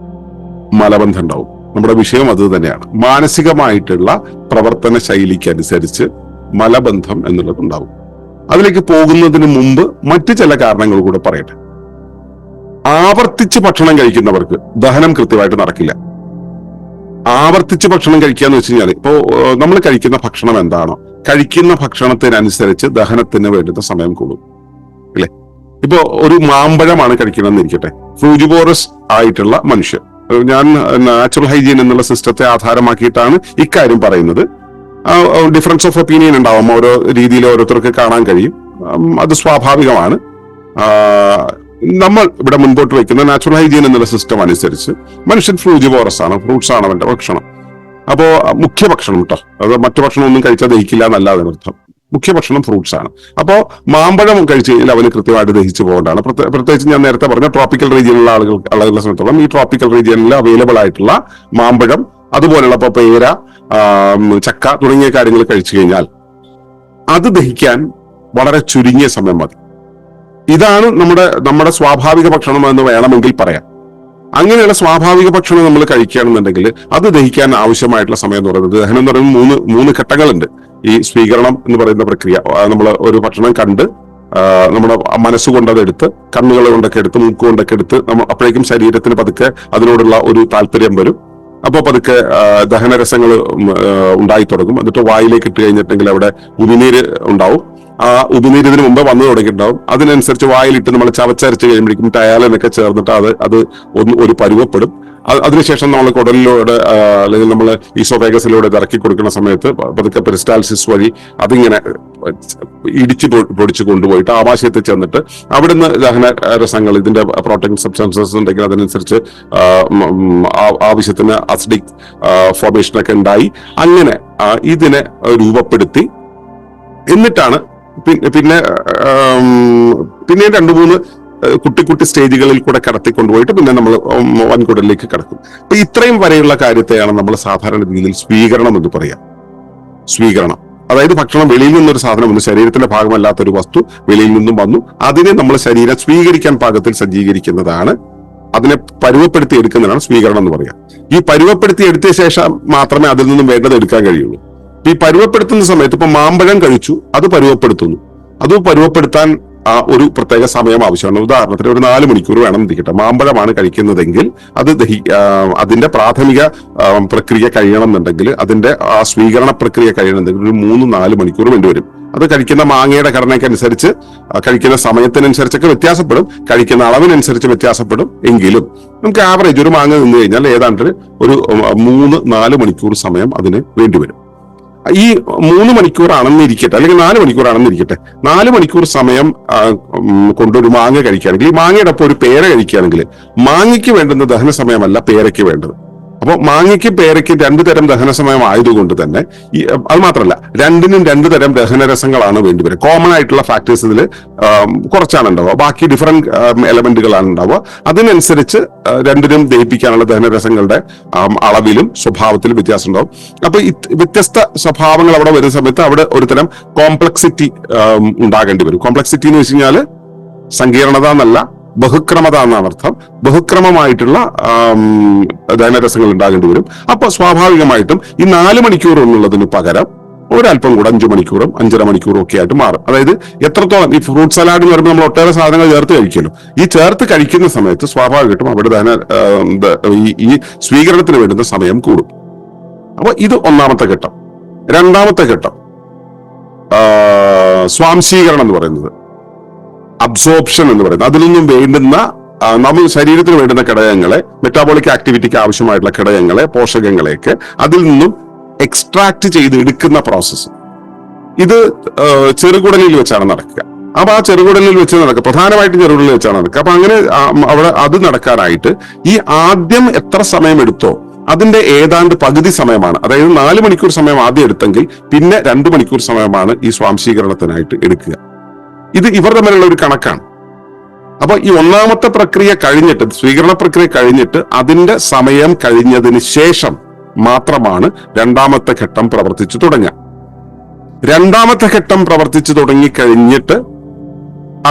മലബന്ധം ഉണ്ടാവും. നമ്മുടെ വിഷയം അത് തന്നെയാണ്. മാനസികമായിട്ടുള്ള പ്രവർത്തന ശൈലിക്ക് അനുസരിച്ച് മലബന്ധം എന്നുള്ളത് ഉണ്ടാവും. അതിലേക്ക് പോകുന്നതിന് മുമ്പ് മറ്റു ചില കാരണങ്ങൾ കൂടെ പറയട്ടെ. ആവർത്തിച്ച് ഭക്ഷണം കഴിക്കുന്നവർക്ക് ദഹനം കൃത്യമായിട്ട് നടക്കില്ല. ആവർത്തിച്ച് ഭക്ഷണം കഴിക്കുക എന്ന് വെച്ച് കഴിഞ്ഞാൽ, ഇപ്പോ നമ്മൾ കഴിക്കുന്ന ഭക്ഷണം എന്താണോ, കഴിക്കുന്ന ഭക്ഷണത്തിനനുസരിച്ച് ദഹനത്തിന് വേണ്ടുന്ന സമയം കൂടും, അല്ലെ? ഇപ്പോ ഒരു മാമ്പഴമാണ് കഴിക്കണമെന്ന് ഇരിക്കട്ടെ, ഫ്രൂജിവോറസ് ആയിട്ടുള്ള മനുഷ്യർ, ഞാൻ നാച്ചുറൽ ഹൈജീൻ എന്നുള്ള സിസ്റ്റത്തെ ആധാരമാക്കിയിട്ടാണ് ഇക്കാര്യം പറയുന്നത്. ഡിഫറൻസ് ഓഫ് ഒപ്പീനിയൻ ഉണ്ടാവും, ഓരോ രീതിയിൽ ഓരോരുത്തർക്ക് കാണാൻ കഴിയും, അത് സ്വാഭാവികമാണ്. നമ്മൾ ഇവിടെ മുൻപോട്ട് വയ്ക്കുന്ന നാച്ചുറൽ ഹൈജീൻ എന്നുള്ള സിസ്റ്റം അനുസരിച്ച് മനുഷ്യൻ ഫ്രൂജിവോറസ് ആണ്, ഫ്രൂട്ട്സ് ആണ് അവന്റെ ഭക്ഷണം. അപ്പോ മുഖ്യ ഭക്ഷണം കേട്ടോ, അത് മറ്റു ഭക്ഷണം ഒന്നും കഴിച്ചാൽ ദഹിക്കില്ല എന്നല്ലാതെ അർത്ഥം. മുഖ്യ ഭക്ഷണം ഫ്രൂട്ട്സ് ആണ്. അപ്പോ മാമ്പഴം കഴിച്ചു കഴിഞ്ഞാൽ അവന് കൃത്യമായിട്ട് ദഹിച്ചു പോകേണ്ടതാണ്. പ്രത്യേകിച്ച് ഞാൻ നേരത്തെ പറഞ്ഞ ട്രോപ്പിക്കൽ റീജിയനിലുള്ള ആളുകളെ സംബന്ധിച്ചോളം ഈ ട്രോപ്പിക്കൽ റീജിയനിൽ അവൈലബിൾ ആയിട്ടുള്ള മാമ്പഴം, അതുപോലുള്ള ഇപ്പൊ പേര, ചക്ക തുടങ്ങിയ കാര്യങ്ങൾ കഴിച്ചു കഴിഞ്ഞാൽ അത് ദഹിക്കാൻ വളരെ ചുരുങ്ങിയ സമയം മതി. ഇതാണ് നമ്മുടെ സ്വാഭാവിക ഭക്ഷണം എന്ന് വേണമെങ്കിൽ പറയാം. അങ്ങനെയുള്ള സ്വാഭാവിക ഭക്ഷണം നമ്മൾ കഴിക്കുകയാണെന്നുണ്ടെങ്കിൽ അത് ദഹിക്കാൻ ആവശ്യമായിട്ടുള്ള സമയം എന്ന് പറയുന്നത്, ദഹനം എന്ന് പറയുന്നത് മൂന്ന് ഘട്ടങ്ങളുണ്ട്. ഈ സ്വീകരണം എന്ന് പറയുന്ന പ്രക്രിയ, നമ്മൾ ഒരു ഭക്ഷണം കണ്ട് നമ്മുടെ മനസ്സുകൊണ്ട് അതെടുത്ത്, കണ്ണുകൾ കൊണ്ടൊക്കെ എടുത്ത്, മൂക്ക് കൊണ്ടൊക്കെ എടുത്ത്, അപ്പോഴേക്കും ശരീരത്തിന് പതുക്കെ അതിനോടുള്ള ഒരു താല്പര്യം വരും. അപ്പോൾ പതുക്കെ ദഹനരസങ്ങൾ ഉണ്ടായി തുടങ്ങും. എന്നിട്ട് വായിലേക്ക് ഇട്ട് കഴിഞ്ഞിട്ടുണ്ടെങ്കിൽ അവിടെ ഉമിനീര് ഉണ്ടാവും. ആ ഉമിനീര് ഇതിന് മുമ്പ് വന്നു തുടങ്ങിയിട്ടുണ്ടാവും. അതിനനുസരിച്ച് വായിലിട്ട് നമ്മൾ ചവച്ചരച്ച് കഴിയുമ്പോഴേക്കും ടയാലിനൊക്കെ ചേർന്നിട്ട് അത് ഒരു പരുവപ്പെടും. അതിനുശേഷം നമ്മൾ കുടലിലൂടെ അല്ലെങ്കിൽ നമ്മൾ ഈസോഫേഗസിലൂടെ ഇറക്കി കൊടുക്കുന്ന സമയത്ത് പതുക്കെ പെരിസ്റ്റാൾസിസ് വഴി അതിങ്ങനെ ഇടിച്ചു പൊടിച്ചു കൊണ്ടുപോയിട്ട് ആമാശയത്തിൽ ചെന്നിട്ട് അവിടുന്ന് ദഹന രസങ്ങൾ, ഇതിന്റെ പ്രോട്ടീൻ സബ്സ്റ്റൻസസ് ഉണ്ടെങ്കിൽ അതനുസരിച്ച് ആവശ്യത്തിന് അസിഡിക് ഫോർമേഷനൊക്കെ ഉണ്ടായി അങ്ങനെ ഇതിനെ രൂപപ്പെടുത്തി എന്നിട്ടാണ് പിന്നെ 2-3 കുട്ടി സ്റ്റേജുകളിൽ കൂടെ കടത്തിക്കൊണ്ടുപോയിട്ട് പിന്നെ നമ്മൾ വൻകുടലിലേക്ക് കടക്കും. അപ്പൊ ഇത്രയും വരെയുള്ള കാര്യത്തെയാണ് നമ്മൾ സാധാരണ രീതിയിൽ സ്വീകരണം എന്ന് പറയാം. സ്വീകരണം അതായത് ഭക്ഷണം വെളിയിൽ നിന്നൊരു സാധനം വന്നു, ശരീരത്തിന്റെ ഭാഗമല്ലാത്തൊരു വസ്തു വെളിയിൽ നിന്നും വന്നു, അതിനെ നമ്മൾ ശരീരം സ്വീകരിക്കാൻ പാകത്തിൽ സജ്ജീകരിക്കുന്നതാണ്, അതിനെ പരുവപ്പെടുത്തി എടുക്കുന്നതാണ് സ്വീകരണം എന്ന് പറയാം. ഈ പരുവപ്പെടുത്തി എടുത്ത ശേഷം മാത്രമേ അതിൽ നിന്നും വേണ്ടത് എടുക്കാൻ കഴിയുള്ളൂ. ഈ പരുവപ്പെടുത്തുന്ന സമയത്ത് ഇപ്പൊ മാമ്പഴം കഴിച്ചു, അത് പരുവപ്പെടുത്തുന്നു. അത് പരുവപ്പെടുത്താൻ ഒരു പ്രത്യേക സമയം ആവശ്യമാണ്. ഉദാഹരണത്തിന് ഒരു 4 മണിക്കൂർ വേണം ഇരിക്കട്ടെ. മാമ്പഴമാണ് കഴിക്കുന്നതെങ്കിൽ അത് അതിന്റെ പ്രാഥമിക പ്രക്രിയ കഴിയണമെന്നുണ്ടെങ്കിൽ, അതിന്റെ സ്വീകരണ പ്രക്രിയ കഴിയണമെന്നുണ്ടെങ്കിൽ ഒരു 3-4 മണിക്കൂർ വേണ്ടിവരും. അത് കഴിക്കുന്ന മാങ്ങയുടെ ഘടനയ്ക്ക് അനുസരിച്ച്, കഴിക്കുന്ന സമയത്തിനനുസരിച്ചൊക്കെ വ്യത്യാസപ്പെടും, കഴിക്കുന്ന അളവിനനുസരിച്ച് വ്യത്യാസപ്പെടും. എങ്കിലും നമുക്ക് ആവറേജ് ഒരു മാങ്ങ നിന്ന് കഴിഞ്ഞാൽ ഏതാണ്ട് ഒരു 3-4 മണിക്കൂർ സമയം അതിന് വേണ്ടിവരും. ഈ 3 മണിക്കൂറാണെന്നിരിക്കട്ടെ, അല്ലെങ്കിൽ 4 മണിക്കൂറാണെന്നിരിക്കട്ടെ, 4 മണിക്കൂർ സമയം കൊണ്ടൊരു മാങ്ങ കഴിക്കുകയാണെങ്കിൽ, ഈ മാങ്ങയുടെ ഒപ്പം ഒരു പേര കഴിക്കുകയാണെങ്കിൽ മാങ്ങയ്ക്ക് വേണ്ടുന്ന ദഹന സമയമല്ല പേരയ്ക്ക് വേണ്ടത്. അപ്പോൾ മാങ്ങയ്ക്കും പേരയ്ക്കും 2 തരം ദഹന സമയം ആയതുകൊണ്ട് തന്നെ അത് മാത്രമല്ല, രണ്ടിനും 2 തരം ദഹനരസങ്ങളാണ് വേണ്ടിവരിക. കോമൺ ആയിട്ടുള്ള ഫാക്ടേഴ്സ് ഇതിൽ കുറച്ചാണ് ഉണ്ടാവുക, ബാക്കി ഡിഫറെന്റ് എലമെന്റുകളാണ് ഉണ്ടാവുക. അതിനനുസരിച്ച് രണ്ടിനും ദഹിപ്പിക്കാനുള്ള ദഹനരസങ്ങളുടെ അളവിലും സ്വഭാവത്തിലും വ്യത്യാസം ഉണ്ടാവും. അപ്പൊ വ്യത്യസ്ത സ്വഭാവങ്ങൾ അവിടെ വരുന്ന സമയത്ത് അവിടെ ഒരു തരം കോംപ്ലക്സിറ്റി ഉണ്ടാകേണ്ടി വരും. കോംപ്ലക്സിറ്റി എന്ന് വെച്ച് കഴിഞ്ഞാൽ സങ്കീർണത എന്നല്ല, ബഹുക്രമത എന്നാണ് അർത്ഥം. ബഹുക്രമമായിട്ടുള്ള ദഹനരസങ്ങൾ ഉണ്ടാകേണ്ടി വരും. അപ്പൊ സ്വാഭാവികമായിട്ടും ഈ 4 മണിക്കൂർ എന്നുള്ളതിന് പകരം ഒരല്പം കൂടെ 5 മണിക്കൂറും 5.5 മണിക്കൂറും ഒക്കെ ആയിട്ട് മാറും. അതായത് എത്രത്തോളം ഈ ഫ്രൂട്ട് സലാഡ് എന്ന് പറയുമ്പോൾ നമ്മൾ ഒട്ടേറെ സാധനങ്ങൾ ചേർത്ത് കഴിക്കുമല്ലോ. ഈ ചേർത്ത് കഴിക്കുന്ന സമയത്ത് സ്വാഭാവികമായിട്ടും അവിടെ ഈ സ്വീകരണത്തിന് വേണ്ടുന്ന സമയം കൂടും. അപ്പൊ ഇത് ഒന്നാമത്തെ ഘട്ടം. രണ്ടാമത്തെ ഘട്ടം സ്വാംശീകരണം എന്ന് പറയുന്നത്, അബ്സോർപ്ഷൻ എന്ന് പറയുന്നത്, അതിൽ നിന്നും വേണ്ടുന്ന നമ്മൾ ശരീരത്തിന് വേണ്ടുന്ന ഘടകങ്ങളെ, മെറ്റാബോളിക് ആക്ടിവിറ്റിക്ക് ആവശ്യമായിട്ടുള്ള ഘടകങ്ങളെ, പോഷകങ്ങളെയൊക്കെ അതിൽ നിന്നും എക്സ്ട്രാക്ട് ചെയ്ത് എടുക്കുന്ന പ്രോസസ്സ്. ഇത് ചെറുകുടലിൽ വെച്ചാണ് നടക്കുക. അപ്പൊ ആ ചെറുകുടലിൽ വെച്ച് നടക്കുക, പ്രധാനമായിട്ടും ചെറുകുടലിൽ വെച്ചാണ് നടക്കുക. അപ്പൊ അങ്ങനെ അവിടെ അത് നടക്കാനായിട്ട് ഈ ആദ്യം എത്ര സമയം എടുത്തോ അതിന്റെ ഏതാണ്ട് പകുതി സമയമാണ്, അതായത് 4 മണിക്കൂർ സമയം ആദ്യം എടുത്തെങ്കിൽ പിന്നെ 2 മണിക്കൂർ സമയമാണ് ഈ സ്വാംശീകരണത്തിനായിട്ട് എടുക്കുക. ഇത് ഇവർ തമ്മിലുള്ള ഒരു കണക്കാണ്. അപ്പൊ ഈ ഒന്നാമത്തെ പ്രക്രിയ കഴിഞ്ഞിട്ട്, സ്വീകരണ പ്രക്രിയ കഴിഞ്ഞിട്ട് അതിന്റെ സമയം കഴിഞ്ഞതിന് ശേഷം മാത്രമാണ് രണ്ടാമത്തെ ഘട്ടം പ്രവർത്തിച്ചു തുടങ്ങുക. രണ്ടാമത്തെ ഘട്ടം പ്രവർത്തിച്ചു തുടങ്ങിക്കഴിഞ്ഞിട്ട്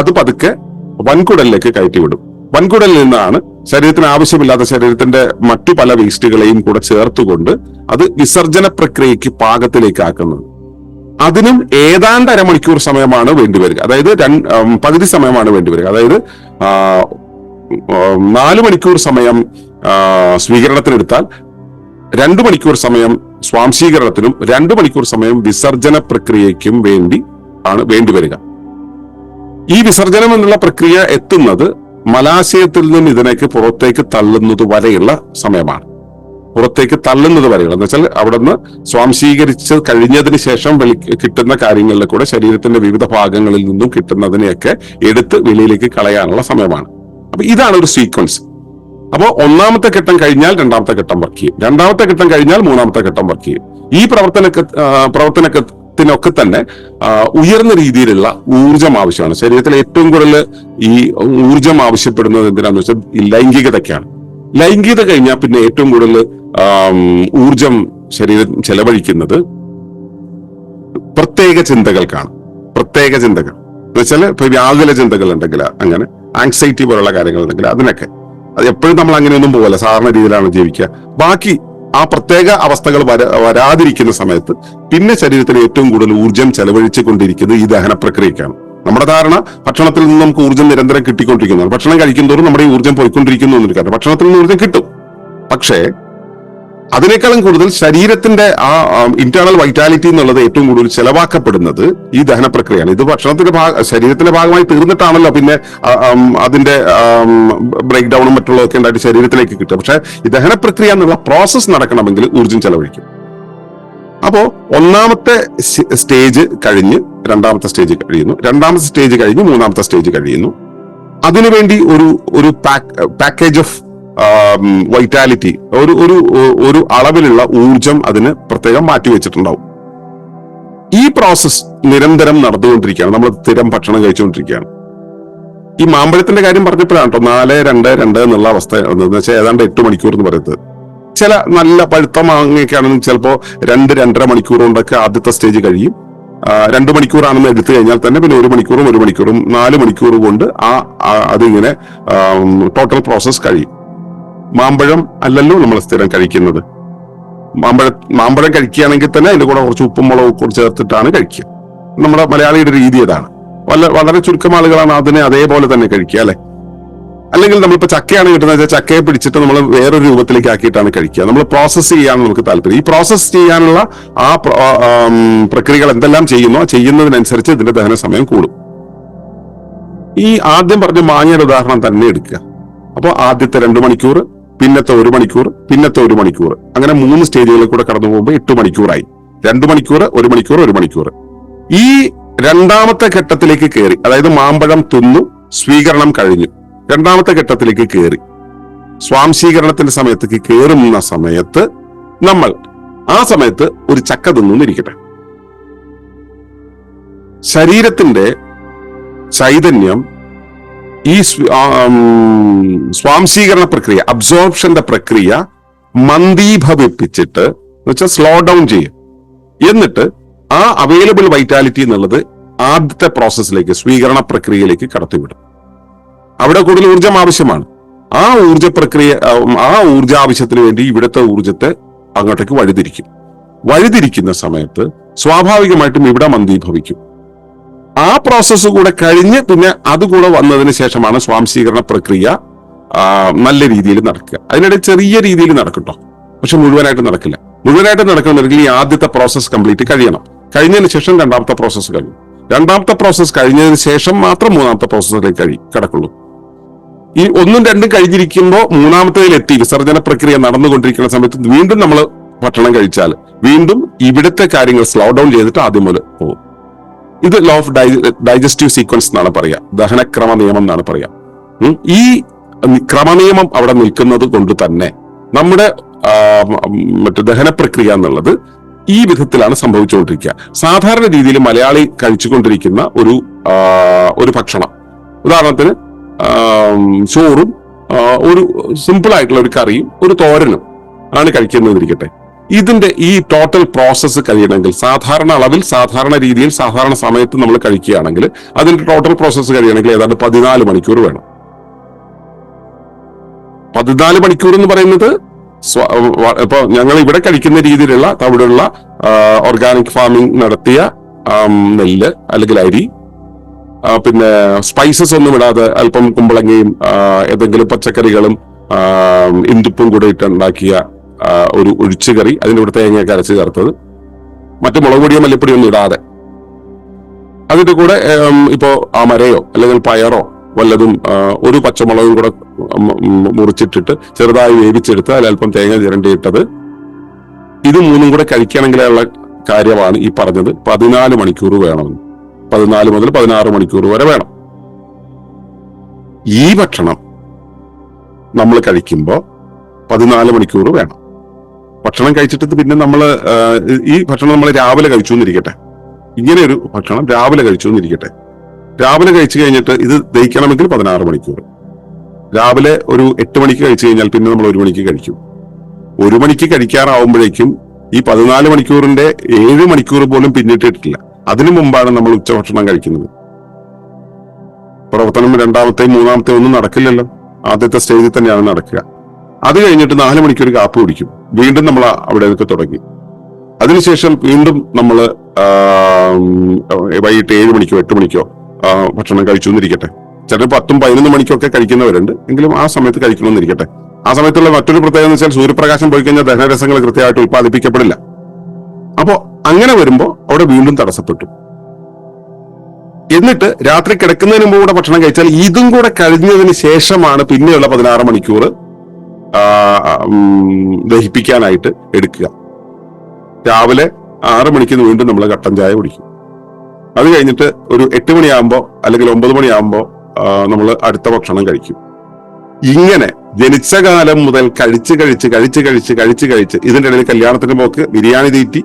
അത് പതുക്കെ വൻകുടലിലേക്ക് കയറ്റിവിടും. വൻകുടലിൽ നിന്നാണ് ശരീരത്തിന് ആവശ്യമില്ലാത്ത ശരീരത്തിന്റെ മറ്റു പല വേസ്റ്റുകളെയും കൂടെ ചേർത്തുകൊണ്ട് അത് വിസർജന പ്രക്രിയക്ക് പാകത്തിലേക്ക് ആക്കുന്നത്. അതിനും ഏതാണ്ട് 1/2 മണിക്കൂർ സമയമാണ് വേണ്ടിവരിക, അതായത് പകുതി സമയമാണ് വേണ്ടിവരിക. അതായത് 4 മണിക്കൂർ സമയം സ്വീകരണത്തിനെടുത്താൽ 2 മണിക്കൂർ സമയം സ്വാംശീകരണത്തിനും 2 മണിക്കൂർ സമയം വിസർജന പ്രക്രിയയ്ക്കും വേണ്ടിവരിക. ഈ വിസർജനം എന്നുള്ള പ്രക്രിയ എത്തുന്നത് മലാശയത്തിൽ നിന്നും ഇതിനേക്ക് പുറത്തേക്ക് തള്ളുന്നത് വരെയുള്ള സമയമാണ്. പുറത്തേക്ക് തള്ളുന്നത് വരെയുള്ള എന്ന് വെച്ചാൽ അവിടുന്ന് സ്വാംശീകരിച്ച് കഴിഞ്ഞതിന് ശേഷം കിട്ടുന്ന കാര്യങ്ങളിലെ കൂടെ ശരീരത്തിന്റെ വിവിധ ഭാഗങ്ങളിൽ നിന്നും കിട്ടുന്നതിനെയൊക്കെ എടുത്ത് വെളിയിലേക്ക് കളയാനുള്ള സമയമാണ്. അപ്പൊ ഇതാണ് ഒരു സീക്വൻസ്. അപ്പോൾ ഒന്നാമത്തെ ഘട്ടം കഴിഞ്ഞാൽ രണ്ടാമത്തെ ഘട്ടം വർക്ക് ചെയ്യും, രണ്ടാമത്തെ ഘട്ടം കഴിഞ്ഞാൽ മൂന്നാമത്തെ ഘട്ടം വർക്ക് ചെയ്യും. ഈ പ്രവർത്തനത്തിനൊക്കെ തന്നെ ഉയർന്ന രീതിയിലുള്ള ഊർജം ആവശ്യമാണ്. ശരീരത്തിൽ ഏറ്റവും കൂടുതൽ ഈ ഊർജം ആവശ്യപ്പെടുന്നത് എന്തിനാന്ന് വെച്ചാൽ ഈ ലൈംഗികതയ്ക്കാണ്. ലൈംഗികത കഴിഞ്ഞാൽ പിന്നെ ഏറ്റവും കൂടുതൽ ഊർജം ശരീരം ചെലവഴിക്കുന്നത് പ്രത്യേക ചിന്തകൾക്കാണ്. പ്രത്യേക ചിന്തകൾ എന്ന് വെച്ചാൽ ഇപ്പൊ വ്യാകുല ചിന്തകൾ ഉണ്ടെങ്കിൽ, അങ്ങനെ ആങ്സൈറ്റി പോലുള്ള കാര്യങ്ങൾ ഉണ്ടെങ്കിൽ അതിനൊക്കെ, അത് എപ്പോഴും നമ്മൾ അങ്ങനെയൊന്നും പോകല്ല, സാധാരണ രീതിയിലാണ് ജീവിക്കുക. ബാക്കി ആ പ്രത്യേക അവസ്ഥകൾ വരാതിരിക്കുന്ന സമയത്ത് പിന്നെ ശരീരത്തിന് ഏറ്റവും കൂടുതൽ ഊർജം ചെലവഴിച്ചു കൊണ്ടിരിക്കുന്നത് ഈ ദഹന പ്രക്രിയക്കാണ്. നമ്മുടെ ധാരണ ഭക്ഷണത്തിൽ നിന്ന് നമുക്ക് ഊർജ്ജം നിരന്തരം കിട്ടിക്കൊണ്ടിരിക്കുന്നതാണ്. ഭക്ഷണം കഴിക്കുന്തോറും നമ്മുടെ ഈ ഊർജ്ജം പോയിക്കൊണ്ടിരിക്കുന്നു എന്നൊരു കാര്യം. ഭക്ഷണത്തിൽ നിന്ന് ഊർജ്ജം കിട്ടും, പക്ഷേ അതിനേക്കാളും കൂടുതൽ ശരീരത്തിന്റെ ആ ഇന്റേണൽ വൈറ്റാലിറ്റി എന്നുള്ളത് ഏറ്റവും കൂടുതൽ ചെലവാക്കപ്പെടുന്നത് ഈ ദഹന പ്രക്രിയയാണ്. ഇത് ഭക്ഷണത്തിന്റെ ശരീരത്തിന്റെ ഭാഗമായി തീർന്നിട്ടാണല്ലോ പിന്നെ അതിന്റെ ബ്രേക്ക് ഡൗണും മറ്റുള്ളതൊക്കെ ഉണ്ടായിട്ട് ശരീരത്തിലേക്ക് കിട്ടുക. പക്ഷെ ഈ ദഹന പ്രക്രിയ എന്നുള്ള പ്രോസസ്സ് നടക്കണമെങ്കിൽ ഊർജ്ജം ചെലവഴിക്കും. അപ്പോ ഒന്നാമത്തെ സ്റ്റേജ് കഴിഞ്ഞ് രണ്ടാമത്തെ സ്റ്റേജ് കഴിയുന്നു, രണ്ടാമത്തെ സ്റ്റേജ് കഴിഞ്ഞ് മൂന്നാമത്തെ സ്റ്റേജ് കഴിയുന്നു. അതിനുവേണ്ടി ഒരു പാക്കേജ് ഓഫ് വൈറ്റാലിറ്റി, ഒരു അളവിലുള്ള ഊർജം അതിന് പ്രത്യേകം മാറ്റിവെച്ചിട്ടുണ്ടാവും. ഈ പ്രോസസ് നിരന്തരം നടന്നുകൊണ്ടിരിക്കുകയാണ്. നമ്മൾ സ്ഥിരം ഭക്ഷണം കഴിച്ചുകൊണ്ടിരിക്കുകയാണ്. ഈ മാമ്പഴത്തിന്റെ കാര്യം പറഞ്ഞപ്പോഴാണ് കേട്ടോ 4-2-2 എന്നുള്ള അവസ്ഥ എന്ന് വെച്ചാൽ ഏതാണ്ട് 8 മണിക്കൂർ എന്ന് പറയുന്നത്. ചില നല്ല പഴുത്ത മാങ്ങയൊക്കെ ആണെങ്കിൽ ചിലപ്പോ 2-2.5 മണിക്കൂർ കൊണ്ടൊക്കെ ആദ്യത്തെ സ്റ്റേജ് കഴിയും. 2 മണിക്കൂറാണെന്ന് എടുത്തു കഴിഞ്ഞാൽ തന്നെ പിന്നെ 1 മണിക്കൂറും 1 മണിക്കൂറും 4 മണിക്കൂർ കൊണ്ട് അതിങ്ങനെ ടോട്ടൽ പ്രോസസ് കഴിയും. മാമ്പഴം അല്ലല്ലോ നമ്മൾ സ്ഥിരം കഴിക്കുന്നത്. മാമ്പഴം കഴിക്കുകയാണെങ്കിൽ തന്നെ അതിന്റെ കൂടെ കുറച്ച് ഉപ്പും മുളകും കൂടി ചേർത്തിട്ടാണ് കഴിക്കുക. നമ്മുടെ മലയാളിയുടെ രീതി അതാണ്. വളരെ ചുരുക്കം ആളുകളാണ് അതിനെ അതേപോലെ തന്നെ കഴിക്കുക, അല്ലെ? അല്ലെങ്കിൽ നമ്മളിപ്പോ ചക്കയാണ് കിട്ടുന്നത് വെച്ചാൽ ചക്കയെ പിടിച്ചിട്ട് നമ്മൾ വേറൊരു രൂപത്തിലേക്ക് ആക്കിയിട്ടാണ് കഴിക്കുക. നമ്മൾ പ്രോസസ്സ് ചെയ്യാൻ നമുക്ക് താല്പര്യം. ഈ പ്രോസസ്സ് ചെയ്യാനുള്ള ആ പ്രക്രിയകൾ എന്തെല്ലാം ചെയ്യുന്നതിനനുസരിച്ച് ഇതിന്റെ ദഹന സമയം കൂടും. ഈ ആദ്യം പറഞ്ഞ മാങ്ങയുടെ ഉദാഹരണം തന്നെ എടുക്കുക. അപ്പോൾ ആദ്യത്തെ 2 മണിക്കൂർ, പിന്നത്തെ 1 മണിക്കൂർ, പിന്നത്തെ 1 മണിക്കൂർ, അങ്ങനെ 3 സ്റ്റേജുകളിൽ കൂടെ കടന്നു പോകുമ്പോൾ 8 മണിക്കൂറായി. 2 മണിക്കൂർ, 1 മണിക്കൂർ, 1 മണിക്കൂർ. ഈ രണ്ടാമത്തെ ഘട്ടത്തിലേക്ക് കയറി, അതായത് മാമ്പഴം തിന്നു, സ്വീകരണം കഴിഞ്ഞു, രണ്ടാമത്തെ ഘട്ടത്തിലേക്ക് കയറി, സ്വാംശീകരണത്തിന്റെ സമയത്തേക്ക് കയറുന്ന സമയത്ത് നമ്മൾ ആ സമയത്ത് ഒരു ചക്ക തിന്നിരിക്കട്ടെ. ശരീരത്തിന്റെ ചൈതന്യം ഈ സ്വാംശീകരണ പ്രക്രിയ, അബ്സോർപ്ഷന്റെ പ്രക്രിയ മന്ദീഭവിപ്പിച്ചിട്ട് എന്നുവെച്ചാൽ സ്ലോ ഡൗൺ ചെയ്യും. എന്നിട്ട് ആ അവൈലബിൾ വൈറ്റാലിറ്റി എന്നുള്ളത് ആദ്യത്തെ പ്രോസസ്സിലേക്ക്, സ്വീകരണ പ്രക്രിയയിലേക്ക് കടത്തിവിടും. അവിടെ കൂടുതൽ ഊർജം ആവശ്യമാണ്. ആ ഊർജ പ്രക്രിയ, ആ ഊർജ ആവശ്യത്തിന് വേണ്ടി ഇവിടുത്തെ ഊർജത്തെ അങ്ങോട്ടേക്ക് വഴിതിരിക്കുന്ന സമയത്ത് സ്വാഭാവികമായിട്ടും ഇവിടെ മന്ദീഭവിക്കും. ആ പ്രോസസ്സ് കൂടെ കഴിഞ്ഞ് പിന്നെ അതുകൂടെ വന്നതിന് ശേഷമാണ് സ്വാംശീകരണ പ്രക്രിയ നല്ല രീതിയിൽ നടക്കുക. അതിനിടെ ചെറിയ രീതിയിൽ നടക്കട്ടോ, പക്ഷെ മുഴുവനായിട്ട് നടക്കില്ല. മുഴുവനായിട്ട് നടക്കണമെങ്കിൽ ഈ ആദ്യത്തെ പ്രോസസ്സ് കംപ്ലീറ്റ് കഴിയണം. കഴിഞ്ഞതിന് ശേഷം രണ്ടാമത്തെ പ്രോസസ്സ് കഴിയും. രണ്ടാമത്തെ പ്രോസസ്സ് കഴിഞ്ഞതിന് ശേഷം മാത്രം മൂന്നാമത്തെ പ്രോസസ്സിലേക്ക് കിടക്കുള്ളൂ. ഈ 1-2 കഴിഞ്ഞിരിക്കുമ്പോൾ മൂന്നാമത്തേതിലെത്തി വിസർജന പ്രക്രിയ നടന്നുകൊണ്ടിരിക്കുന്ന സമയത്ത് വീണ്ടും നമ്മൾ ഭക്ഷണം കഴിച്ചാൽ വീണ്ടും ഇവിടുത്തെ കാര്യങ്ങൾ സ്ലോ ഡൗൺ ചെയ്തിട്ട് ആദ്യം മുതൽ പോകും. ഇത് ലോ ഓഫ് ഡൈജസ്റ്റീവ് സീക്വൻസ് എന്നാണ് പറയാ, ദഹനക്രമ നിയമം എന്നാണ് പറയാ. ഈ ക്രമനിയമം അവിടെ നിൽക്കുന്നത് കൊണ്ട് തന്നെ നമ്മുടെ ദഹന പ്രക്രിയ എന്നുള്ളത് ഈ വിധത്തിലാണ് സംഭവിച്ചുകൊണ്ടിരിക്കുക. സാധാരണ രീതിയിൽ മലയാളി കഴിച്ചുകൊണ്ടിരിക്കുന്ന ഒരു ഭക്ഷണം, ഉദാഹരണത്തിന് ചോറും ഒരു സിമ്പിൾ ആയിട്ടുള്ള ഒരു കറിയും ഒരു തോരനും ആണ് കഴിക്കുന്നതിരിക്കട്ടെ. ഇതിന്റെ ഈ ടോട്ടൽ പ്രോസസ്സ് കഴിയണമെങ്കിൽ സാധാരണ അളവിൽ, സാധാരണ രീതിയിൽ, സാധാരണ സമയത്ത് നമ്മൾ കഴിക്കുകയാണെങ്കിൽ അതിന്റെ ടോട്ടൽ പ്രോസസ്സ് കഴിയണമെങ്കിൽ ഏതാണ്ട് 14 മണിക്കൂർ വേണം. 14 മണിക്കൂർ എന്ന് പറയുന്നത് ഇപ്പൊ ഞങ്ങൾ ഇവിടെ കഴിക്കുന്ന രീതിയിലുള്ള തവിടുള്ള ഓർഗാനിക് ഫാമിംഗ് നടത്തിയ നെല്ല് അല്ലെങ്കിൽ അരി, പിന്നെ സ്പൈസസ് ഒന്നും ഇടാതെ അല്പം കുമ്പളങ്ങയും ഏതെങ്കിലും പച്ചക്കറികളും ഇന്ദുപ്പും കൂടെ ഇട്ടുണ്ടാക്കിയ ഒരു ഒഴിച്ചുകറി, അതിന്റെ കൂടെ തേങ്ങയൊക്കെ അരച്ച് ചേർത്തത്, മറ്റു മുളക് പൊടിയോ മല്ലിപ്പൊടിയോ ഒന്നും ഇടാതെ, അതിന്റെ കൂടെ ഇപ്പോ അമരയോ അല്ലെങ്കിൽ പയറോ വല്ലതും ഒരു പച്ചമുളകും കൂടെ മുറിച്ചിട്ടിട്ട് ചെറുതായി വേവിച്ചെടുത്ത് അതിലൽപ്പം തേങ്ങ ചിരണ്ടിയിട്ടത്, ഇത് മൂന്നും കൂടെ കഴിക്കണമെങ്കിലുള്ള കാര്യമാണ് ഈ പറഞ്ഞത് 14 മണിക്കൂർ വേണമെന്ന്. 14 മുതൽ 16 മണിക്കൂർ വരെ വേണം. ഈ ഭക്ഷണം നമ്മൾ കഴിക്കുമ്പോൾ 14 മണിക്കൂർ വേണം. ഭക്ഷണം കഴിച്ചിട്ട് പിന്നെ ഈ ഭക്ഷണം നമ്മൾ രാവിലെ കഴിച്ചു എന്നിരിക്കട്ടെ, ഇങ്ങനെ ഒരു ഭക്ഷണം രാവിലെ കഴിച്ചു എന്നിരിക്കട്ടെ, രാവിലെ കഴിച്ചു കഴിഞ്ഞിട്ട് ഇത് ദഹിക്കണമെങ്കിൽ 16 മണിക്കൂർ. രാവിലെ ഒരു 8 മണിക്ക് കഴിച്ചു കഴിഞ്ഞാൽ പിന്നെ നമ്മൾ 1 മണിക്ക് കഴിക്കും. 1 മണിക്ക് കഴിക്കാറാവുമ്പോഴേക്കും ഈ 14 മണിക്കൂറിന്റെ 7 മണിക്കൂർ പോലും പിന്നിട്ടിട്ടില്ല. അതിനു മുമ്പാണ് നമ്മൾ ഉച്ചഭക്ഷണം കഴിക്കുന്നത്. പ്രവർത്തനം 2ാമത്തെ 3ാമത്തെ ഒന്നും നടക്കില്ലല്ലോ, ആദ്യത്തെ സ്റ്റേജിൽ തന്നെയാണ് നടക്കുക. അത് കഴിഞ്ഞിട്ട് 4 മണിക്കൂർ കാപ്പി കുടിക്കും, വീണ്ടും നമ്മൾ അവിടെ നിൽക്ക് തുടങ്ങി. അതിനുശേഷം വീണ്ടും നമ്മൾ വൈകിട്ട് 7 മണിക്കോ 8 മണിക്കോ ഭക്ഷണം കഴിച്ചു എന്നിരിക്കട്ടെ. ചിലർ 10ഉം 11 മണിക്കൊക്കെ കഴിക്കുന്നവരുണ്ട്, എങ്കിലും ആ സമയത്ത് കഴിക്കണമെന്നിരിക്കട്ടെ. ആ സമയത്തുള്ള മറ്റൊരു പ്രത്യേകത എന്ന് വെച്ചാൽ സൂര്യപ്രകാശം പോയി കഴിഞ്ഞാൽ ദഹനരസങ്ങൾ കൃത്യമായിട്ട് ഉത്പാദിപ്പിക്കപ്പെടില്ല. അപ്പോ അങ്ങനെ വരുമ്പോൾ അവിടെ വീണ്ടും തടസ്സപ്പെട്ടു. എന്നിട്ട് രാത്രി കിടക്കുന്നതിന് മുമ്പ് കൂടെ ഭക്ഷണം കഴിച്ചാൽ ഇതും കൂടെ കഴിഞ്ഞതിന് ശേഷമാണ് പിന്നെയുള്ള 16 മണിക്കൂർ ദഹിപ്പിക്കാനായിട്ട് എടുക്കുക. രാവിലെ 6 മണിക്ക് വീണ്ടും നമ്മൾ കട്ടൻ ചായ കുടിക്കും. അത് കഴിഞ്ഞിട്ട് ഒരു 8 മണിയാകുമ്പോ അല്ലെങ്കിൽ 9 മണിയാകുമ്പോ നമ്മൾ അടുത്ത ഭക്ഷണം കഴിക്കും. ഇങ്ങനെ ജനിച്ച കാലം മുതൽ കഴിച്ച് ഇതിന്റെ ഇടയിൽ കല്യാണത്തിന് പോക്ക്, ബിരിയാണി തീറ്റി,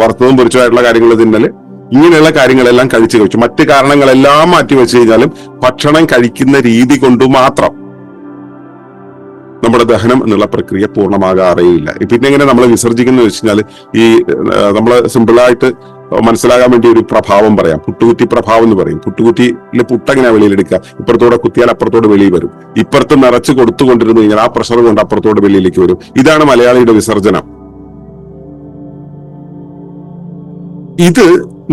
വറുത്തതും പൊരിച്ചതായിട്ടുള്ള കാര്യങ്ങൾ തിന്നല്, ഇങ്ങനെയുള്ള കാര്യങ്ങളെല്ലാം കഴിച്ചു മറ്റു കാരണങ്ങളെല്ലാം മാറ്റി വെച്ച് കഴിഞ്ഞാലും ഭക്ഷണം കഴിക്കുന്ന രീതി കൊണ്ട് മാത്രം നമ്മുടെ ദഹനം എന്നുള്ള പ്രക്രിയ പൂർണ്ണമാകാറേയില്ല. പിന്നെ എങ്ങനെ നമ്മൾ വിസർജിക്കുന്നത് വെച്ച് കഴിഞ്ഞാൽ ഈ നമ്മൾ സിമ്പിളായിട്ട് മനസ്സിലാകാൻ വേണ്ടി ഒരു പ്രഭാവം പറയാം, പുട്ടുകുറ്റി പ്രഭാവം എന്ന് പറയും. പുട്ടുകുറ്റിയിലെ പുട്ടങ്ങനെ വെളിയിലെടുക്കുക, ഇപ്പുറത്തോടെ കുത്തിയാൽ അപ്പുറത്തോട് വെളിയിൽ വരും. ഇപ്പുറത്ത് നിറച്ച് കൊടുത്തുകൊണ്ടിരുന്നു കഴിഞ്ഞാൽ ആ പ്രഷർ കൊണ്ട് അപ്പുറത്തോട് വെളിയിലേക്ക് വരും. ഇതാണ് മലയാളിയുടെ വിസർജനം. ഇത്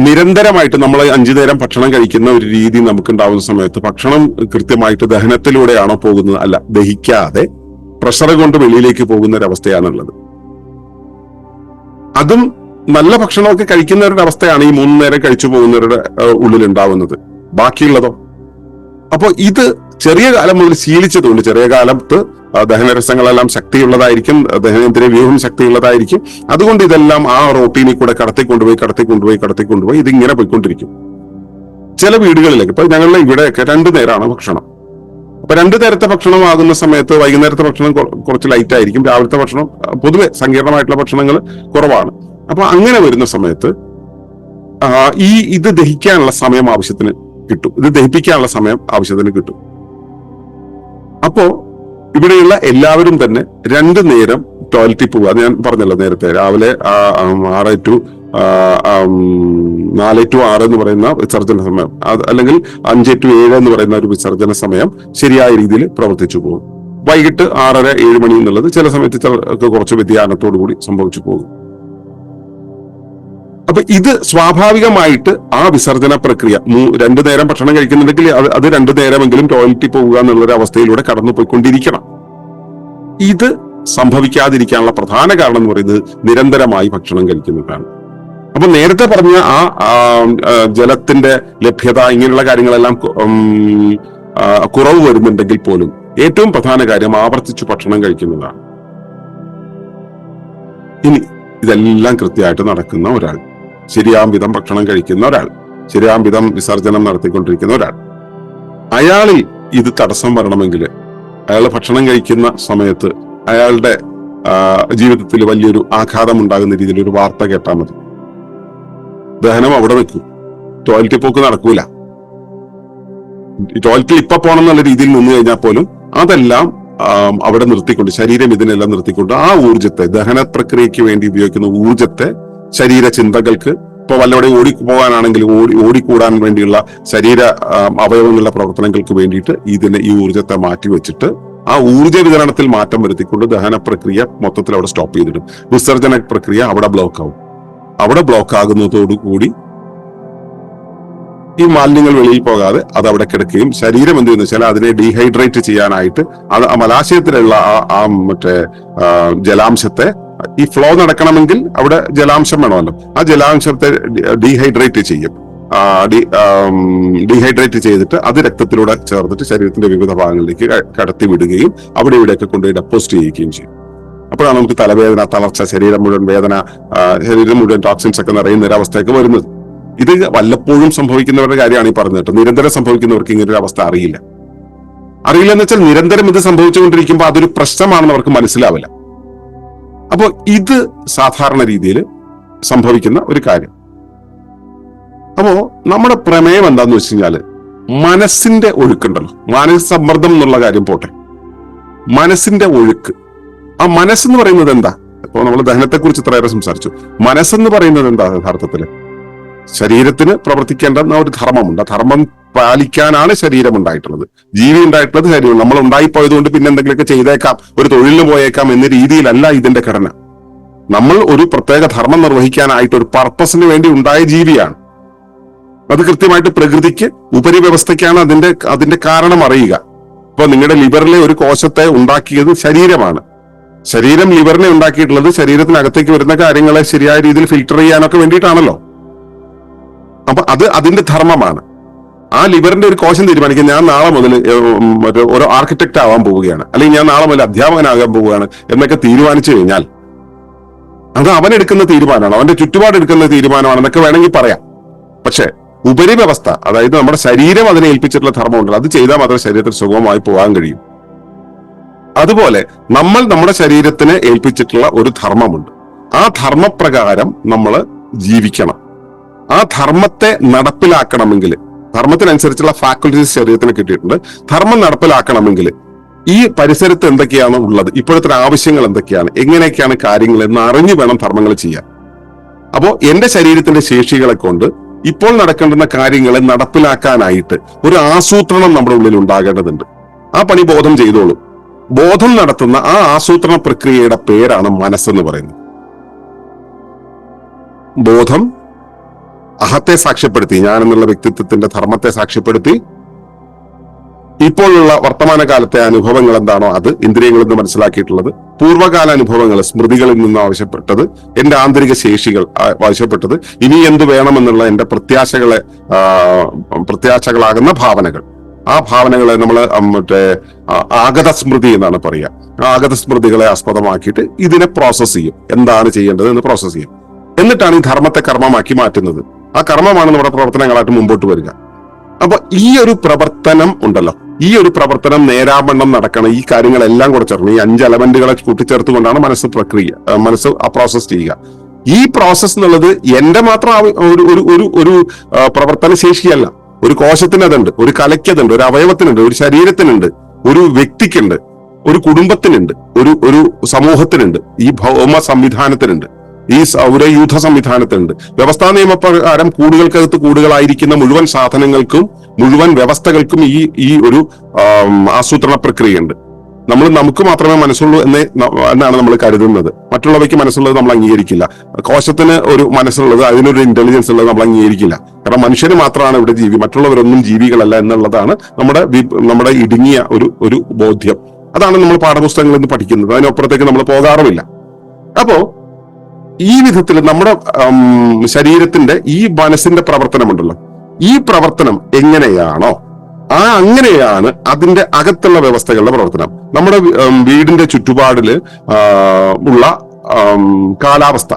നിരന്തരമായിട്ട് നമ്മൾ 5 നേരം ഭക്ഷണം കഴിക്കുന്ന ഒരു രീതി നമുക്ക് ഉണ്ടാവുന്ന സമയത്ത് ഭക്ഷണം കൃത്യമായിട്ട് ദഹനത്തിലൂടെയാണോ പോകുന്നത്? അല്ല, ദഹിക്കാതെ പ്രഷർ കൊണ്ട് വെളിയിലേക്ക് പോകുന്ന ഒരവസ്ഥയാണുള്ളത്. അതും നല്ല ഭക്ഷണമൊക്കെ കഴിക്കുന്നവരുടെ അവസ്ഥയാണ് ഈ 3 നേരം കഴിച്ചു പോകുന്നവരുടെ ഉള്ളിൽ ഉണ്ടാവുന്നത്. ബാക്കിയുള്ളതോ? അപ്പോ ഇത് ചെറിയ കാലം മുതൽ ശീലിച്ചതുകൊണ്ട് ചെറിയ കാലത്ത് ദഹനരസങ്ങളെല്ലാം ശക്തിയുള്ളതായിരിക്കും, ദഹനേന്ദ്രിയ വ്യൂഹം ശക്തിയുള്ളതായിരിക്കും. അതുകൊണ്ട് ഇതെല്ലാം ആ റൂട്ടീനിൽ കൂടെ കടത്തിക്കൊണ്ടുപോയി ഇതിങ്ങനെ പോയിക്കൊണ്ടിരിക്കും. ചില വീടുകളിലേക്ക്, ഇപ്പൊ ഞങ്ങളുടെ ഇവിടെയൊക്കെ 2 നേരമാണ് ഭക്ഷണം. അപ്പൊ 2 നേരത്തെ ഭക്ഷണം ആകുന്ന സമയത്ത് വൈകുന്നേരത്തെ ഭക്ഷണം കുറച്ച് ലൈറ്റ് ആയിരിക്കും, രാവിലത്തെ ഭക്ഷണം പൊതുവെ സങ്കീർണമായിട്ടുള്ള ഭക്ഷണങ്ങൾ കുറവാണ്. അപ്പൊ അങ്ങനെ വരുന്ന സമയത്ത് ഇത് ദഹിക്കാനുള്ള സമയം ആവശ്യത്തിന് കിട്ടും, ഇത് ദഹിപ്പിക്കാനുള്ള സമയം ആവശ്യത്തിന് കിട്ടും. അപ്പോ ഇവിടെയുള്ള എല്ലാവരും തന്നെ 2 നേരം ടോയ്ലറ്റിൽ പോവുക. അത് ഞാൻ പറഞ്ഞല്ലോ നേരത്തെ, രാവിലെ 6 to 4 to 6 എന്ന് പറയുന്ന വിസർജന സമയം, അല്ലെങ്കിൽ 5 to 7 എന്ന് പറയുന്ന ഒരു വിസർജന സമയം ശരിയായ രീതിയിൽ പ്രവർത്തിച്ചു പോകും. വൈകിട്ട് 6:30 7 മണി എന്നുള്ളത് ചില സമയത്ത് ചിലർക്ക് കുറച്ച് വ്യതിയാനത്തോടു കൂടി സംഭവിച്ചു പോകും. അപ്പൊ ഇത് സ്വാഭാവികമായിട്ട് ആ വിസർജന പ്രക്രിയ 2 നേരം ഭക്ഷണം കഴിക്കുന്നുണ്ടെങ്കിൽ അത് 2 നേരമെങ്കിലും ടോയ്ലറ്റിൽ പോവുക എന്നുള്ളൊരു അവസ്ഥയിലൂടെ കടന്നു പോയിക്കൊണ്ടിരിക്കണം. ഇത് സംഭവിക്കാതിരിക്കാനുള്ള പ്രധാന കാരണം എന്ന് പറയുന്നത് നിരന്തരമായി ഭക്ഷണം കഴിക്കുന്നതാണ്. അപ്പൊ നേരത്തെ പറഞ്ഞ ആ ജലത്തിന്റെ ലഭ്യത, ഇങ്ങനെയുള്ള കാര്യങ്ങളെല്ലാം കുറവ് വരുന്നുണ്ടെങ്കിൽ പോലും ഏറ്റവും പ്രധാന കാര്യം ആവർത്തിച്ചു ഭക്ഷണം കഴിക്കുന്നതാണ്. ഇനി ഇതെല്ലാം കൃത്യമായിട്ട് നടക്കുന്ന ഒരാൾ, ശരിയാം വിധം ഭക്ഷണം കഴിക്കുന്ന ഒരാൾ, ശരിയാം വിധം വിസർജനം നടത്തിക്കൊണ്ടിരിക്കുന്ന ഒരാൾ, അയാളിൽ ഇത് തടസ്സം വരണമെങ്കിൽ അയാൾ ഭക്ഷണം കഴിക്കുന്ന സമയത്ത് അയാളുടെ ജീവിതത്തിൽ വലിയൊരു ആഘാതം ഉണ്ടാകുന്ന രീതിയിൽ ഒരു വാർത്ത കേട്ടാൽ മതി. ദഹനം അവിടെ നിൽക്കും, ടോയ്ലറ്റിൽ പോക്ക് നടക്കൂല. ടോയ്ലറ്റിൽ ഇപ്പൊ പോകണം എന്നുള്ള രീതിയിൽ നിന്ന് കഴിഞ്ഞാൽ പോലും അതെല്ലാം അവിടെ നിർത്തിക്കൊണ്ട്, ശരീരം ഇതിനെല്ലാം നിർത്തിക്കൊണ്ട് ആ ഊർജത്തെ, ദഹന പ്രക്രിയയ്ക്ക് വേണ്ടി ഉപയോഗിക്കുന്ന ഊർജത്തെ ശരീര ചിന്തകൾക്ക്, ഇപ്പൊ വല്ലവിടെ ഓടിപ്പോകാനാണെങ്കിൽ ഓടിക്കൂടാൻ വേണ്ടിയുള്ള ശരീര അവയവങ്ങളുടെ പ്രവർത്തനങ്ങൾക്ക് വേണ്ടിയിട്ട് ഈ ഊർജത്തെ മാറ്റി വെച്ചിട്ട് ആ ഊർജ വിതരണത്തിൽ മാറ്റം വരുത്തിക്കൊണ്ട് ദഹന പ്രക്രിയ മൊത്തത്തിൽ അവിടെ സ്റ്റോപ്പ് ചെയ്തിടും. വിസർജന പ്രക്രിയ അവിടെ ബ്ലോക്ക് ആവും. അവിടെ ബ്ലോക്ക് ആകുന്നതോടുകൂടി ഈ മാലിന്യങ്ങൾ വെളിയിൽ പോകാതെ അത് അവിടെ കിടക്കുകയും ശരീരം എന്ത് ചെയ്യുന്ന വെച്ചാൽ അതിനെ ഡീഹൈഡ്രേറ്റ് ചെയ്യാനായിട്ട് ആ മലാശയത്തിലുള്ള ആ ജലാംശത്തെ, ഈ ഫ്ലോ നടക്കണമെങ്കിൽ അവിടെ ജലാംശം വേണമല്ലോ, ആ ജലാംശത്തെ ഡീഹൈഡ്രേറ്റ് ചെയ്യും. ഡീഹൈഡ്രേറ്റ് ചെയ്തിട്ട് അത് രക്തത്തിലൂടെ ചേർന്നിട്ട് ശരീരത്തിന്റെ വിവിധ ഭാഗങ്ങളിലേക്ക് കടത്തി വിടുകയും അവിടെ ഇവിടെയൊക്കെ കൊണ്ടുപോയി ഡെപ്പോസിറ്റ് ചെയ്യുകയും ചെയ്യും. അപ്പോഴാണ് നമുക്ക് തലവേദന, തളർച്ച, ശരീരം മുഴുവൻ വേദന, ശരീരം മുഴുവൻ ടോക്സിൻസ് ഒക്കെ നിറയുന്ന ഒരവസ്ഥയൊക്കെ വരുന്നത്. ഇത് വല്ലപ്പോഴും സംഭവിക്കുന്നവരുടെ കാര്യമാണ് ഈ പറഞ്ഞത് കേട്ടോ. നിരന്തരം സംഭവിക്കുന്നവർക്ക് ഇങ്ങനെ ഒരു അവസ്ഥ അറിയില്ല. അറിയില്ല എന്ന് വെച്ചാൽ നിരന്തരം ഇത് സംഭവിച്ചുകൊണ്ടിരിക്കുമ്പോൾ അതൊരു പ്രശ്നമാണെന്ന് അവർക്ക് മനസ്സിലാവില്ല. അപ്പോൾ ഇത് സാധാരണ രീതിയിൽ സംഭവിക്കുന്ന ഒരു കാര്യം. അപ്പോ നമ്മുടെ പ്രമേയം എന്താന്ന് വെച്ച് കഴിഞ്ഞാല് മനസ്സിന്റെ ഒഴുക്കുണ്ടല്ലോ, മാനസിക സമ്മർദ്ദം എന്നുള്ള കാര്യം പോട്ടെ, മനസ്സിന്റെ ഒഴുക്ക്. ആ മനസ്സെന്ന് പറയുന്നത് എന്താ? ഇപ്പൊ നമ്മൾ ദഹനത്തെ കുറിച്ച് ഇത്രയേറെ സംസാരിച്ചു. മനസ്സെന്ന് പറയുന്നത് എന്താ? യഥാർത്ഥത്തില് ശരീരത്തിന് പ്രവർത്തിക്കേണ്ട ഒരു ധർമ്മമുണ്ട്. ആ ധർമ്മം പാലിക്കാനാണ് ശരീരം ഉണ്ടായിട്ടുള്ളത്, ജീവി ഉണ്ടായിട്ടുള്ളത് ശരീരം. നമ്മൾ ഉണ്ടായിപ്പോയത് കൊണ്ട് പിന്നെ എന്തെങ്കിലുമൊക്കെ ചെയ്തേക്കാം, ഒരു തൊഴിലിന് പോയേക്കാം എന്ന രീതിയിലല്ല ഇതിന്റെ ഘടന. നമ്മൾ ഒരു പ്രത്യേക ധർമ്മം നിർവഹിക്കാനായിട്ട് ഒരു പർപ്പസിന് വേണ്ടി ഉണ്ടായ ജീവിയാണ്. അത് കൃത്യമായിട്ട് പ്രകൃതിക്ക് ഉപരിവ്യവസ്ഥയ്ക്കാണ് അതിന്റെ കാരണം അറിയുക. ഇപ്പൊ നിങ്ങളുടെ ലിവറിലെ ഒരു കോശത്തെ ഉണ്ടാക്കിയത് ശരീരമാണ്. ശരീരം ലിവറിനെ ഉണ്ടാക്കിയിട്ടുള്ളത് ശരീരത്തിനകത്തേക്ക് വരുന്ന കാര്യങ്ങളെ ശരിയായ രീതിയിൽ ഫിൽട്ടർ ചെയ്യാനൊക്കെ വേണ്ടിയിട്ടാണല്ലോ. അപ്പൊ അത് അതിന്റെ ധർമ്മമാണ്. ആ ലിവറിന്റെ ഒരു കോശം തീരുമാനിക്കും, ഞാൻ നാളെ മുതൽ ഒരു ആർക്കിടെക്ട് ആവാൻ പോവുകയാണ്, അല്ലെങ്കിൽ ഞാൻ നാളെ മുതൽ അധ്യാപകനാകാൻ പോവുകയാണ് എന്നൊക്കെ തീരുമാനിച്ചു കഴിഞ്ഞാൽ അത് അവനെടുക്കുന്ന തീരുമാനമാണ്, അവന്റെ ചുറ്റുപാട് എടുക്കുന്ന തീരുമാനമാണെന്നൊക്കെ വേണമെങ്കിൽ പറയാം. പക്ഷെ ഉപരിവ്യവസ്ഥ, അതായത് നമ്മുടെ ശരീരം അതിനെ ഏൽപ്പിച്ചിട്ടുള്ള ധർമ്മം ഉണ്ടല്ലോ, അത് ചെയ്താൽ മാത്രമേ ശരീരത്തിന് സുഗമമായി പോകാൻ കഴിയും. അതുപോലെ നമ്മൾ നമ്മുടെ ശരീരത്തിന് ഏൽപ്പിച്ചിട്ടുള്ള ഒരു ധർമ്മമുണ്ട്. ആ ധർമ്മപ്രകാരം നമ്മൾ ജീവിക്കണം. ആ ധർമ്മത്തെ നടപ്പിലാക്കണമെങ്കിൽ, ധർമ്മത്തിനനുസരിച്ചുള്ള ഫാക്കൽറ്റീസ് ശരീരത്തിന് കിട്ടിയിട്ടുണ്ട്. ധർമ്മം നടപ്പിലാക്കണമെങ്കിൽ ഈ പരിസരത്ത് എന്തൊക്കെയാണ് ഉള്ളത്, ഇപ്പോഴത്തെ ആവശ്യങ്ങൾ എന്തൊക്കെയാണ്, എങ്ങനെയൊക്കെയാണ് കാര്യങ്ങൾ എന്ന് അറിഞ്ഞു വേണം ധർമ്മങ്ങൾ ചെയ്യാൻ. അപ്പോ എന്റെ ശരീരത്തിന്റെ ശേഷികളെ കൊണ്ട് ഇപ്പോൾ നടക്കേണ്ടുന്ന കാര്യങ്ങളെ നടപ്പിലാക്കാനായിട്ട് ഒരു ആസൂത്രണം നമ്മുടെ ഉള്ളിൽ ഉണ്ടാകേണ്ടതുണ്ട്. ആ പണി ബോധം ചെയ്തോളും. ബോധം നടത്തുന്ന ആ ആസൂത്രണ പ്രക്രിയയുടെ പേരാണ് മനസ്സെന്ന് പറയുന്നത്. ബോധം അഹത്തെ സാക്ഷ്യപ്പെടുത്തി, ഞാൻ എന്നുള്ള വ്യക്തിത്വത്തിന്റെ ധർമ്മത്തെ സാക്ഷ്യപ്പെടുത്തി, ഇപ്പോഴുള്ള വർത്തമാനകാലത്തെ അനുഭവങ്ങൾ എന്താണോ അത് ഇന്ദ്രിയങ്ങളിൽ നിന്ന് മനസ്സിലാക്കിയിട്ടുള്ളത്, പൂർവ്വകാല അനുഭവങ്ങൾ സ്മൃതികളിൽ നിന്ന് ആവശ്യപ്പെട്ടത്, എന്റെ ആന്തരിക ശേഷികൾ ആവശ്യപ്പെട്ടത്, ഇനി എന്ത് വേണമെന്നുള്ള എന്റെ പ്രത്യാശകളാകുന്ന ഭാവനകൾ, ആ ഭാവനകളെ നമ്മൾ ആഗത സ്മൃതി എന്നാണ് പറയുക. ആഗത സ്മൃതികളെ ആസ്പദമാക്കിയിട്ട് ഇതിനെ പ്രോസസ് ചെയ്യും, എന്താണ് ചെയ്യേണ്ടത് എന്ന് പ്രോസസ് ചെയ്യും. എന്നിട്ടാണ് ഈ ധർമ്മത്തെ കർമ്മമാക്കി മാറ്റുന്നത്. ആ കർമ്മമാണ് നമ്മുടെ പ്രവർത്തനങ്ങളായിട്ട് മുമ്പോട്ട് വരിക. അപ്പൊ ഈ ഒരു പ്രവർത്തനം ഉണ്ടല്ലോ, ഈ ഒരു പ്രവർത്തനം നേരാവണ്ണം നടക്കണം. ഈ കാര്യങ്ങളെല്ലാം കൂടെ ചേർന്ന് ഈ 5 എലമെന്റുകളെ കൂട്ടിച്ചേർത്തുകൊണ്ടാണ് മനസ്സ് ആ പ്രോസസ് ചെയ്യുക. ഈ പ്രോസസ് എന്നുള്ളത് എന്റെ മാത്രം ഒരു പ്രവർത്തന ശേഷിയല്ല. ഒരു കോശത്തിന് അതുണ്ട്, ഒരു കലയ്ക്കതുണ്ട്, ഒരു അവയവത്തിനുണ്ട്, ഒരു ശരീരത്തിനുണ്ട്, ഒരു വ്യക്തിക്കുണ്ട്, ഒരു കുടുംബത്തിനുണ്ട്, ഒരു സമൂഹത്തിനുണ്ട്, ഈ ഭൗമ സംവിധാനത്തിനുണ്ട്, ഈ സൗരയൂഥ സംവിധാനത്തിനുണ്ട്. വ്യവസ്ഥാ നിയമപ്രകാരം കൂടുകൾക്കകത്ത് കൂടുകളായിരിക്കുന്ന മുഴുവൻ സാധനങ്ങൾക്കും മുഴുവൻ വ്യവസ്ഥകൾക്കും ഈ ഒരു ആസൂത്രണ പ്രക്രിയയുണ്ട്. നമുക്ക് മാത്രമേ മനസ്സുള്ളൂ എന്നാണ് നമ്മൾ കരുതുന്നത്. മറ്റുള്ളവയ്ക്ക് മനസ്സുള്ളത് നമ്മൾ അംഗീകരിക്കില്ല. കോശത്തിന് ഒരു മനസ്സുള്ളത്, അതിനൊരു ഇന്റലിജൻസ് ഉള്ളത് നമ്മൾ അംഗീകരിക്കില്ല. കാരണം മനുഷ്യന് മാത്രമാണ് ഇവിടെ ജീവി, മറ്റുള്ളവരൊന്നും ജീവികളല്ല എന്നുള്ളതാണ് നമ്മുടെ ഇടുങ്ങിയ ഒരു ബോധ്യം. അതാണ് നമ്മൾ പാഠപുസ്തകങ്ങളിൽ നിന്ന് പഠിക്കുന്നത്. അതിനപ്പുറത്തേക്ക് നമ്മൾ പോകാറുമില്ല. അപ്പോ ഈ വിധത്തിൽ നമ്മുടെ ശരീരത്തിന്റെ ഈ മനസ്സിന്റെ പ്രവർത്തനമുണ്ടല്ലോ, ഈ പ്രവർത്തനം എങ്ങനെയാണോ അങ്ങനെയാണ് അതിന്റെ അകത്തുള്ള വ്യവസ്ഥകളുടെ പ്രവർത്തനം. നമ്മുടെ വീടിന്റെ ചുറ്റുപാടില് ഉള്ള കാലാവസ്ഥ,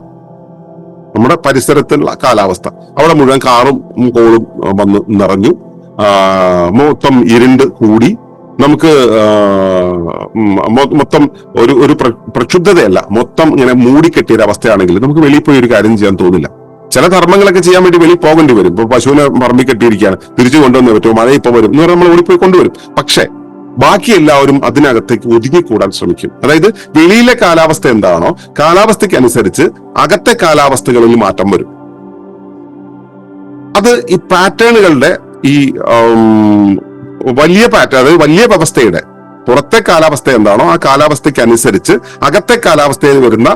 നമ്മുടെ പരിസരത്തുള്ള കാലാവസ്ഥ, അവിടെ മുഴുവൻ കാറും കോളും വന്ന് നിറഞ്ഞു, മൊത്തം ഇരുണ്ട് കൂടി, നമുക്ക് മൊത്തം ഒരു പ്രക്ഷുബ്ധതയല്ല, മൊത്തം ഇങ്ങനെ മൂടിക്കെട്ടിയ അവസ്ഥയാണെങ്കിൽ നമുക്ക് വെളിയിൽ പോയി ഒരു കാര്യം ചെയ്യാൻ തോന്നില്ല. ചില ധർമ്മങ്ങളൊക്കെ ചെയ്യാൻ വേണ്ടി വെളിയിൽ പോകേണ്ടി വരും. ഇപ്പൊ പശുവിനെ പറമ്പിൽ കെട്ടിയിരിക്കുകയാണ്, തിരിച്ചു കൊണ്ടുവന്നേ പറ്റുമോ, മഴ ഇപ്പൊ വരും എന്ന് പറഞ്ഞാൽ നമ്മൾ ഓടിപ്പോയി കൊണ്ടുവരും. പക്ഷെ ബാക്കി എല്ലാവരും അതിനകത്തേക്ക് ഒതുങ്ങിക്കൂടാൻ ശ്രമിക്കും. അതായത് വെളിയിലെ കാലാവസ്ഥ എന്താണോ, കാലാവസ്ഥയ്ക്ക് അനുസരിച്ച് അകത്തെ കാലാവസ്ഥകളിൽ മാറ്റം വരും. അത് ഈ പാറ്റേണുകളുടെ ഈ വലിയ പാറ്റേൺ, അതായത് വലിയ വ്യവസ്ഥയുടെ പുറത്തെ കാലാവസ്ഥ എന്താണോ ആ കാലാവസ്ഥയ്ക്ക് അനുസരിച്ച് അകത്തെ കാലാവസ്ഥയിൽ വരുന്ന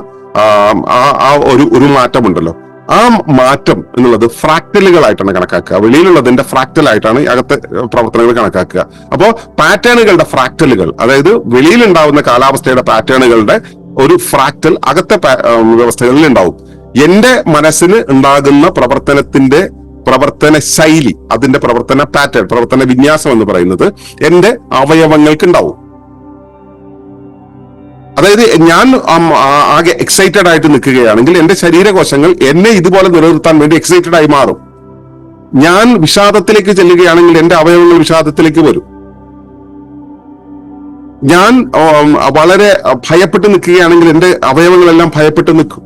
ആ ഒരു മാറ്റമുണ്ടല്ലോ, ആ മാറ്റം എന്നുള്ളത് ഫ്രാക്ടലുകളായിട്ടാണ് കണക്കാക്കുക. വെളിയിലുള്ളതിന്റെ ഫ്രാക്ടൽ ആയിട്ടാണ് അകത്തെ പ്രവർത്തനങ്ങൾ കണക്കാക്കുക. അപ്പോ പാറ്റേണുകളുടെ ഫ്രാക്ടലുകൾ, അതായത് വെളിയിലുണ്ടാവുന്ന കാലാവസ്ഥയുടെ പാറ്റേണുകളുടെ ഒരു ഫ്രാക്ടൽ അകത്തെ വ്യവസ്ഥകളിൽ ഉണ്ടാവും. എന്റെ മനസ്സിന് ഉണ്ടാകുന്ന പ്രവർത്തന ശൈലി, അതിന്റെ പ്രവർത്തന പാറ്റേൺ, പ്രവർത്തന വിന്യാസം എന്ന് പറയുന്നത് എന്റെ അവയവങ്ങൾക്ക് ഉണ്ടാവും. അതായത് ഞാൻ ആകെ എക്സൈറ്റഡ് ആയിട്ട് നിൽക്കുകയാണെങ്കിൽ എന്റെ ശരീരകോശങ്ങൾ എന്നെ ഇതുപോലെ നിലനിർത്താൻ വേണ്ടി എക്സൈറ്റഡ് ആയി മാറും. ഞാൻ വിഷാദത്തിലേക്ക് ചെല്ലുകയാണെങ്കിൽ എന്റെ അവയവങ്ങൾ വിഷാദത്തിലേക്ക് വരും. ഞാൻ വളരെ ഭയപ്പെട്ട് നിൽക്കുകയാണെങ്കിൽ എന്റെ അവയവങ്ങളെല്ലാം ഭയപ്പെട്ട് നിൽക്കും.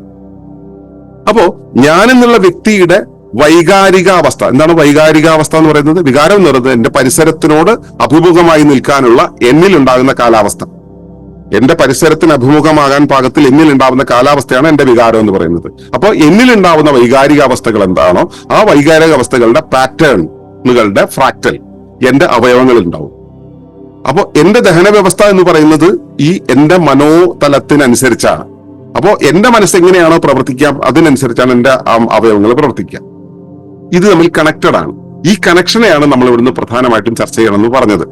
അപ്പോ ഞാൻ എന്നുള്ള വ്യക്തിയുടെ വൈകാരികാവസ്ഥ എന്താണ്? വൈകാരികാവസ്ഥ എന്ന് പറയുന്നത് വികാരം എന്ന് പറയുന്നത് എന്റെ പരിസരത്തിനോട് അഭിമുഖമായി നിൽക്കാനുള്ള എന്നിലുണ്ടാകുന്ന കാലാവസ്ഥ. എന്റെ പരിസരത്തിന് അഭിമുഖമാകാൻ പാകത്തിൽ എന്നിലുണ്ടാവുന്ന കാലാവസ്ഥയാണ് എന്റെ വികാരം എന്ന് പറയുന്നത്. അപ്പോൾ എന്നിലുണ്ടാവുന്ന വൈകാരികാവസ്ഥകൾ എന്താണോ ആ വൈകാരികാവസ്ഥകളുടെ പാറ്റേണുകളുടെ ഫ്രാക്ടൽ എന്റെ അവയവങ്ങളിൽ ഉണ്ടാവും. അപ്പോൾ എന്റെ ദഹന വ്യവസ്ഥ എന്ന് പറയുന്നത് ഈ എന്റെ മനോതലത്തിനനുസരിച്ചാണ്. അപ്പോൾ എന്റെ മനസ്സ് എങ്ങനെയാണോ പ്രവർത്തിക്കുക അതിനനുസരിച്ചാണ് എന്റെ അവയവങ്ങൾ പ്രവർത്തിക്കുക. ഇത് തമ്മിൽ കണക്റ്റഡ് ആണ്. ഈ കണക്ഷനെയാണ് നമ്മൾ ഇവിടുന്ന് പ്രധാനമായിട്ടും ചർച്ച ചെയ്യണമെന്ന് പറഞ്ഞത്.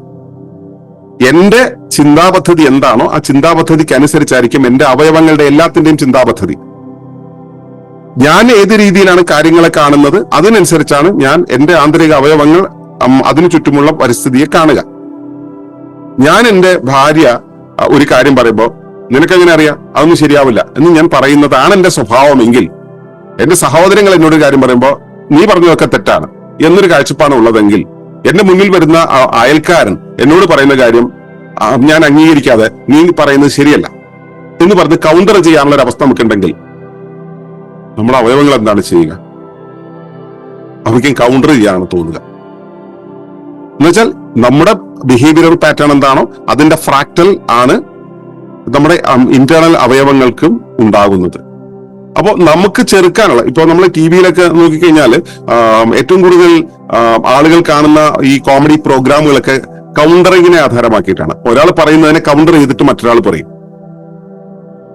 എന്റെ ചിന്താപദ്ധതി എന്താണോ ആ ചിന്താപദ്ധതിക്ക് അനുസരിച്ചായിരിക്കും എന്റെ അവയവങ്ങളുടെ എല്ലാത്തിന്റെയും ചിന്താപദ്ധതി. ഞാൻ ഏത് രീതിയിലാണ് കാര്യങ്ങളെ കാണുന്നത് അതിനനുസരിച്ചാണ് ഞാൻ എന്റെ ആന്തരിക അവയവങ്ങൾ അതിനു ചുറ്റുമുള്ള പരിസ്ഥിതിയെ കാണുക. ഞാൻ എന്റെ ഭാര്യ ഒരു കാര്യം പറയുമ്പോൾ നിനക്കെങ്ങനെ അറിയാം അതൊന്നും ശരിയാവില്ല എന്ന് ഞാൻ പറയുന്നതാണ് എന്റെ സ്വഭാവമെങ്കിൽ, എന്റെ സഹോദരങ്ങൾ എന്നോട് കാര്യം പറയുമ്പോൾ നീ പറഞ്ഞതൊക്കെ തെറ്റാണ് എന്നൊരു കാഴ്ചപ്പാട് ഉള്ളതെങ്കിൽ, എന്റെ മുന്നിൽ വരുന്ന അയൽക്കാരൻ എന്നോട് പറയുന്ന കാര്യം ഞാൻ അംഗീകരിക്കാതെ നീ പറയുന്നത് ശരിയല്ല എന്ന് പറഞ്ഞ് കൗണ്ടർ ചെയ്യാനുള്ള ഒരു അവസ്ഥ നമുക്കുണ്ടെങ്കിൽ നമ്മുടെ അവയവങ്ങൾ എന്താണ് ചെയ്യുക? അവയ്ക്കും കൗണ്ടർ ചെയ്യാനാണ് തോന്നുക. എന്നുവെച്ചാൽ നമ്മുടെ ബിഹേവിയറൽ പാറ്റേൺ എന്താണോ അതിന്റെ ഫ്രാക്ടൽ ആണ് നമ്മുടെ ഇന്റേണൽ അവയവങ്ങൾക്കും ഉണ്ടാകുന്നത്. അപ്പോൾ നമുക്ക് ചെറുക്കാനുള്ള, ഇപ്പൊ നമ്മൾ ടി വിയിലൊക്കെ നോക്കിക്കഴിഞ്ഞാൽ ഏറ്റവും കൂടുതൽ ആളുകൾ കാണുന്ന ഈ കോമഡി പ്രോഗ്രാമുകളൊക്കെ കൗണ്ടറിങ്ങിനെ ആധാരമാക്കിയിട്ടാണ്. ഒരാൾ പറയുന്നതിനെ കൗണ്ടർ ചെയ്തിട്ട് മറ്റൊരാൾ പറയും.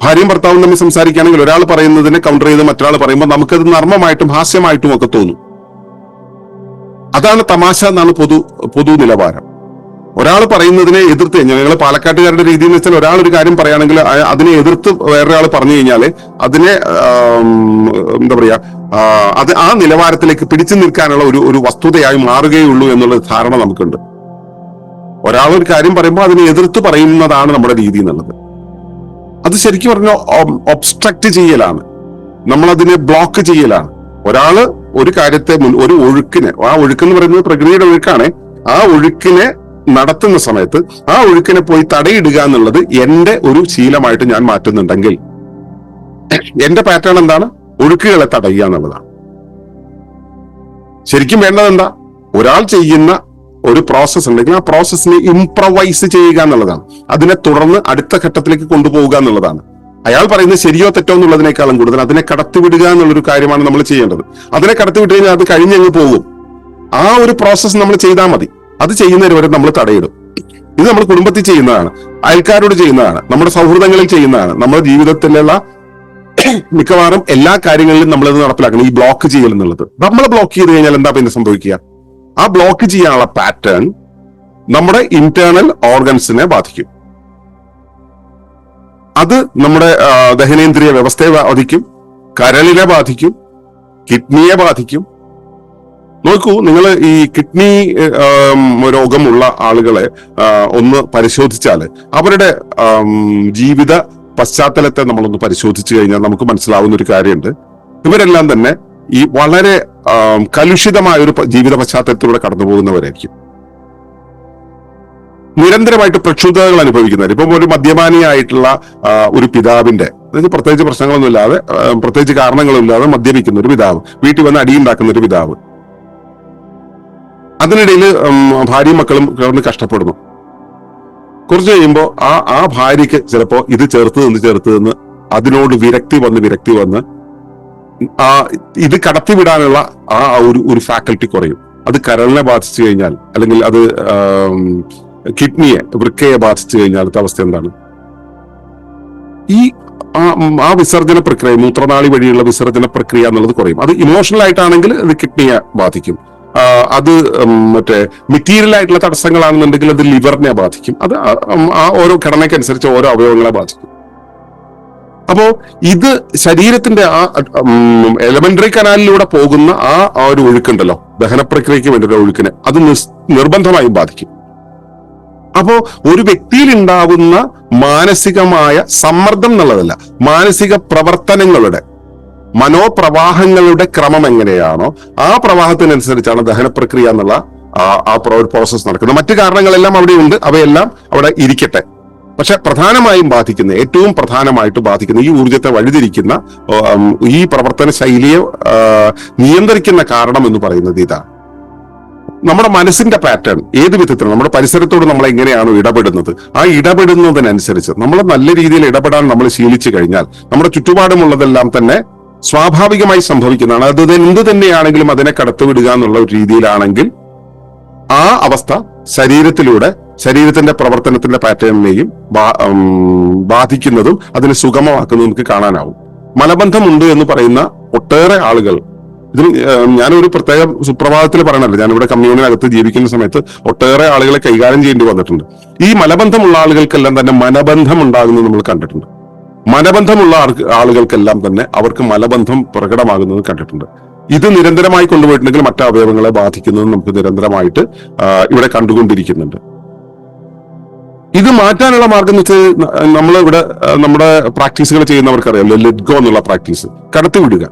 ഭാര്യയും ഭർത്താവും തമ്മിൽ സംസാരിക്കുകയാണെങ്കിൽ ഒരാൾ പറയുന്നതിനെ കൗണ്ടർ ചെയ്ത് മറ്റൊരാൾ പറയുമ്പോൾ നമുക്കത് നർമ്മമായിട്ടും ഹാസ്യമായിട്ടും ഒക്കെ തോന്നും. അതാണ് തമാശ എന്നാണ് പൊതു നിലവാരം. ഒരാൾ പറയുന്നതിനെ എതിർത്ത്, ഞങ്ങൾ പാലക്കാട്ടുകാരുടെ രീതി എന്ന് വെച്ചാൽ ഒരാൾ ഒരു കാര്യം പറയുകയാണെങ്കിൽ അതിനെ എതിർത്ത് വേറൊരാൾ പറഞ്ഞു കഴിഞ്ഞാൽ അതിനെ എന്താ പറയാ അത് ആ നിലവാരത്തിലേക്ക് പിടിച്ചു നിൽക്കാനുള്ള ഒരു വസ്തുതയായി മാറുകയുള്ളൂ എന്നുള്ള ധാരണ നമുക്കുണ്ട്. ഒരാൾ ഒരു കാര്യം പറയുമ്പോൾ അതിനെ എതിർത്ത് പറയുന്നതാണ് നമ്മുടെ രീതി എന്നുള്ളത്. അത് ശരിക്കും പറഞ്ഞാൽ ഒബ്സ്ട്രക്ട് ചെയ്യലാണ്, നമ്മളതിനെ ബ്ലോക്ക് ചെയ്യലാണ്. ഒരാള് ഒരു കാര്യത്തെ ഒരു ഒഴുക്കിനെ, ആ ഒഴുക്കെന്ന് പറയുന്നത് പ്രകൃതിയുടെ ഒഴുക്കാണ്, ആ ഒഴുക്കിനെ നടത്തുന്ന സമയത്ത് ആ ഒഴുക്കിനെ പോയി തടയിടുക എന്നുള്ളത് എന്റെ ഒരു ശീലമായിട്ട് ഞാൻ മാറ്റുന്നുണ്ടെങ്കിൽ എന്റെ പാറ്റേൺ എന്താണ്? ഒഴുക്കുകളെ തടയുക എന്നുള്ളതാണ്. ശരിക്കും വേണ്ടത് എന്താ? ഒരാൾ ചെയ്യുന്ന ഒരു പ്രോസസ് ഉണ്ടെങ്കിൽ ആ പ്രോസസ്സിനെ ഇംപ്രവൈസ് ചെയ്യുക എന്നുള്ളതാണ്. അതിനെ തുടർന്ന് അടുത്ത ഘട്ടത്തിലേക്ക് കൊണ്ടുപോവുക എന്നുള്ളതാണ്. അയാൾ പറയുന്നത് ശരിയോ തെറ്റോ എന്നുള്ളതിനേക്കാളും കൂടുതൽ അതിനെ കടത്തിവിടുക എന്നുള്ളൊരു കാര്യമാണ് നമ്മൾ ചെയ്യേണ്ടത്. അതിനെ കടത്തിവിട്ട് കഴിഞ്ഞാൽ അത് കഴിഞ്ഞങ്ങ് പോകും. ആ ഒരു പ്രോസസ്സ് നമ്മൾ ചെയ്താൽ മതി. അത് ചെയ്യുന്നവരെ വരെ നമ്മൾ തടയിടും. ഇത് നമ്മൾ കുടുംബത്തിൽ ചെയ്യുന്നതാണ്, അയൽക്കാരോട് ചെയ്യുന്നതാണ്, നമ്മുടെ സൗഹൃദങ്ങളിൽ ചെയ്യുന്നതാണ്, നമ്മുടെ ജീവിതത്തിലുള്ള മിക്കവാറും എല്ലാ കാര്യങ്ങളിലും നമ്മളിത് നടപ്പിലാക്കണം. ഈ ബ്ലോക്ക് ചെയ്യൽ എന്നുള്ളത് നമ്മൾ ബ്ലോക്ക് ചെയ്ത് കഴിഞ്ഞാൽ എന്താ പിന്നെ സംഭവിക്കുക? ആ ബ്ലോക്ക് ചെയ്യാനുള്ള പാറ്റേൺ നമ്മുടെ ഇന്റേണൽ ഓർഗൻസിനെ ബാധിക്കും. അത് നമ്മുടെ ദഹനേന്ദ്രിയ വ്യവസ്ഥയെ ബാധിക്കും, കരളിനെ ബാധിക്കും, കിഡ്നിയെ ബാധിക്കും. നോക്കൂ, നിങ്ങൾ ഈ കിഡ്നി രോഗമുള്ള ആളുകളെ ഒന്ന് പരിശോധിച്ചാൽ അവരുടെ ജീവിത പശ്ചാത്തലത്തെ നമ്മളൊന്ന് പരിശോധിച്ചു കഴിഞ്ഞാൽ നമുക്ക് മനസ്സിലാവുന്ന ഒരു കാര്യമുണ്ട്. ഇവരെല്ലാം തന്നെ ഈ വളരെ കലുഷിതമായ ഒരു ജീവിത പശ്ചാത്തലത്തിലൂടെ കടന്നു പോകുന്നവരായിരിക്കും. നിരന്തരമായിട്ട് പ്രക്ഷുബ്ധതകൾ അനുഭവിക്കുന്നവർ. ഇപ്പം ഒരു മദ്യപാനിയായിട്ടുള്ള ഒരു പിതാവിന്റെ, അതായത് പ്രത്യേകിച്ച് പ്രശ്നങ്ങളൊന്നും ഇല്ലാതെ പ്രത്യേകിച്ച് കാരണങ്ങളും ഇല്ലാതെ മദ്യപിക്കുന്ന ഒരു പിതാവ്, വീട്ടിൽ വന്ന് അടിയുണ്ടാക്കുന്ന ഒരു പിതാവ്, അതിനിടയിൽ ഭാര്യയും മക്കളും കിടന്ന് കഷ്ടപ്പെടുന്നു. കുറച്ച് കഴിയുമ്പോൾ ആ ഭാര്യയ്ക്ക് ചിലപ്പോ ഇത് ചേർത്ത് നിന്ന് അതിനോട് വിരക്തി വന്ന് ഇത് കടത്തിവിടാനുള്ള ഒരു ഫാക്കൽറ്റി കുറയും. അത് കരളിനെ ബാധിച്ചു കഴിഞ്ഞാൽ, അല്ലെങ്കിൽ അത് കിഡ്നിയെ, വൃക്കയെ ബാധിച്ചു കഴിഞ്ഞാൽ അടുത്ത അവസ്ഥ എന്താണ്? ആ വിസർജന പ്രക്രിയ, മൂത്രനാളി വഴിയുള്ള വിസർജന പ്രക്രിയ എന്നുള്ളത് കുറയും. അത് ഇമോഷണൽ ആയിട്ടാണെങ്കിൽ അത് കിഡ്നിയെ ബാധിക്കും. അത് മറ്റേ മെറ്റീരിയൽ ആയിട്ടുള്ള തടസ്സങ്ങളാണെന്നുണ്ടെങ്കിൽ അത് ലിവറിനെ ബാധിക്കും. അത് ആ ഓരോ ഘടനയ്ക്കനുസരിച്ച് ഓരോ അവയവങ്ങളെ ബാധിക്കും. അപ്പോ ഇത് ശരീരത്തിന്റെ ആ എലമെന്ററി കനാലിലൂടെ പോകുന്ന ആ ഒരു ഒഴുക്കുണ്ടല്ലോ, ദഹനപ്രക്രിയക്ക് വേണ്ടി ഒരു ഒഴുക്കിനെ അത് നിർബന്ധമായും ബാധിക്കും. അപ്പോ ഒരു വ്യക്തിയിൽ ഉണ്ടാകുന്ന മാനസികമായ സമ്മർദ്ദം എന്നുള്ളതല്ല, മാനസിക പ്രവർത്തനങ്ങളുടെ, മനോപ്രവാഹങ്ങളുടെ ക്രമം എങ്ങനെയാണോ ആ പ്രവാഹത്തിനനുസരിച്ചാണ് ദഹനപ്രക്രിയ എന്നുള്ള ആ പ്രോസസ് നടക്കുന്നത്. മറ്റു കാരണങ്ങളെല്ലാം അവിടെ ഉണ്ട്, അവയെല്ലാം അവിടെ ഇരിക്കട്ടെ. പക്ഷെ പ്രധാനമായും ബാധിക്കുന്ന, ഏറ്റവും പ്രധാനമായിട്ട് ബാധിക്കുന്ന, ഈ ഊർജത്തെ വഴിതിരിക്കുന്ന, ഈ പ്രവർത്തന ശൈലിയെ നിയന്ത്രിക്കുന്ന കാരണം എന്ന് പറയുന്നത് ഇതാണ്. നമ്മുടെ മനസ്സിന്റെ പാറ്റേൺ ഏത് വിധത്തിലാണ്, നമ്മുടെ പരിസരത്തോട് നമ്മൾ എങ്ങനെയാണോ ഇടപെടുന്നത്, ആ ഇടപെടുന്നതിനനുസരിച്ച് നമ്മൾ നല്ല രീതിയിൽ ഇടപെടാൻ നമ്മൾ ശീലിച്ചു കഴിഞ്ഞാൽ നമ്മുടെ ചുറ്റുപാടുമുള്ളതെല്ലാം തന്നെ സ്വാഭാവികമായി സംഭവിക്കുന്നതാണ്. അത് എന്ത് തന്നെയാണെങ്കിലും അതിനെ കടത്തിവിടുക എന്നുള്ള ഒരു രീതിയിലാണെങ്കിൽ ആ അവസ്ഥ ശരീരത്തിന്റെ പ്രവർത്തനത്തിന്റെ പാറ്റേണിനെയും ബാധിക്കുന്നതും അതിനെ സുഗമമാക്കുന്നതും നമുക്ക് കാണാനാവും. മലബന്ധമുണ്ട് എന്ന് പറയുന്ന ഒട്ടേറെ ആളുകൾ, ഇതിൽ ഞാനൊരു പ്രത്യേക സുപ്രഭാതത്തിൽ പറയണല്ലോ, ഞാനിവിടെ കമ്മ്യൂണിനകത്ത് ജീവിക്കുന്ന സമയത്ത് ഒട്ടേറെ ആളുകളെ കൈകാര്യം ചെയ്യേണ്ടി വന്നിട്ടുണ്ട്. ഈ മലബന്ധമുള്ള ആളുകൾക്കെല്ലാം തന്നെ മനബന്ധം ഉണ്ടാകുന്നത് നമ്മൾ കണ്ടിട്ടുണ്ട്. മനബന്ധമുള്ള ആളുകൾക്കെല്ലാം തന്നെ അവർക്ക് മലബന്ധം പ്രകടമാകുന്നത് കണ്ടിട്ടുണ്ട്. ഇത് നിരന്തരമായി കൊണ്ടുപോയിട്ടുണ്ടെങ്കിൽ മറ്റു അവയവങ്ങളെ ബാധിക്കുന്നത് നമുക്ക് നിരന്തരമായിട്ട് ഇവിടെ കണ്ടുകൊണ്ടിരിക്കുന്നുണ്ട്. ഇത് മാറ്റാനുള്ള മാർഗം എന്ന് വെച്ചാൽ നമ്മൾ ഇവിടെ നമ്മുടെ പ്രാക്ടീസുകൾ ചെയ്യുന്നവർക്കറിയാമല്ലോ, ലെറ്റ് ഗോ എന്നുള്ള പ്രാക്ടീസ്, കടത്തിവിടുക.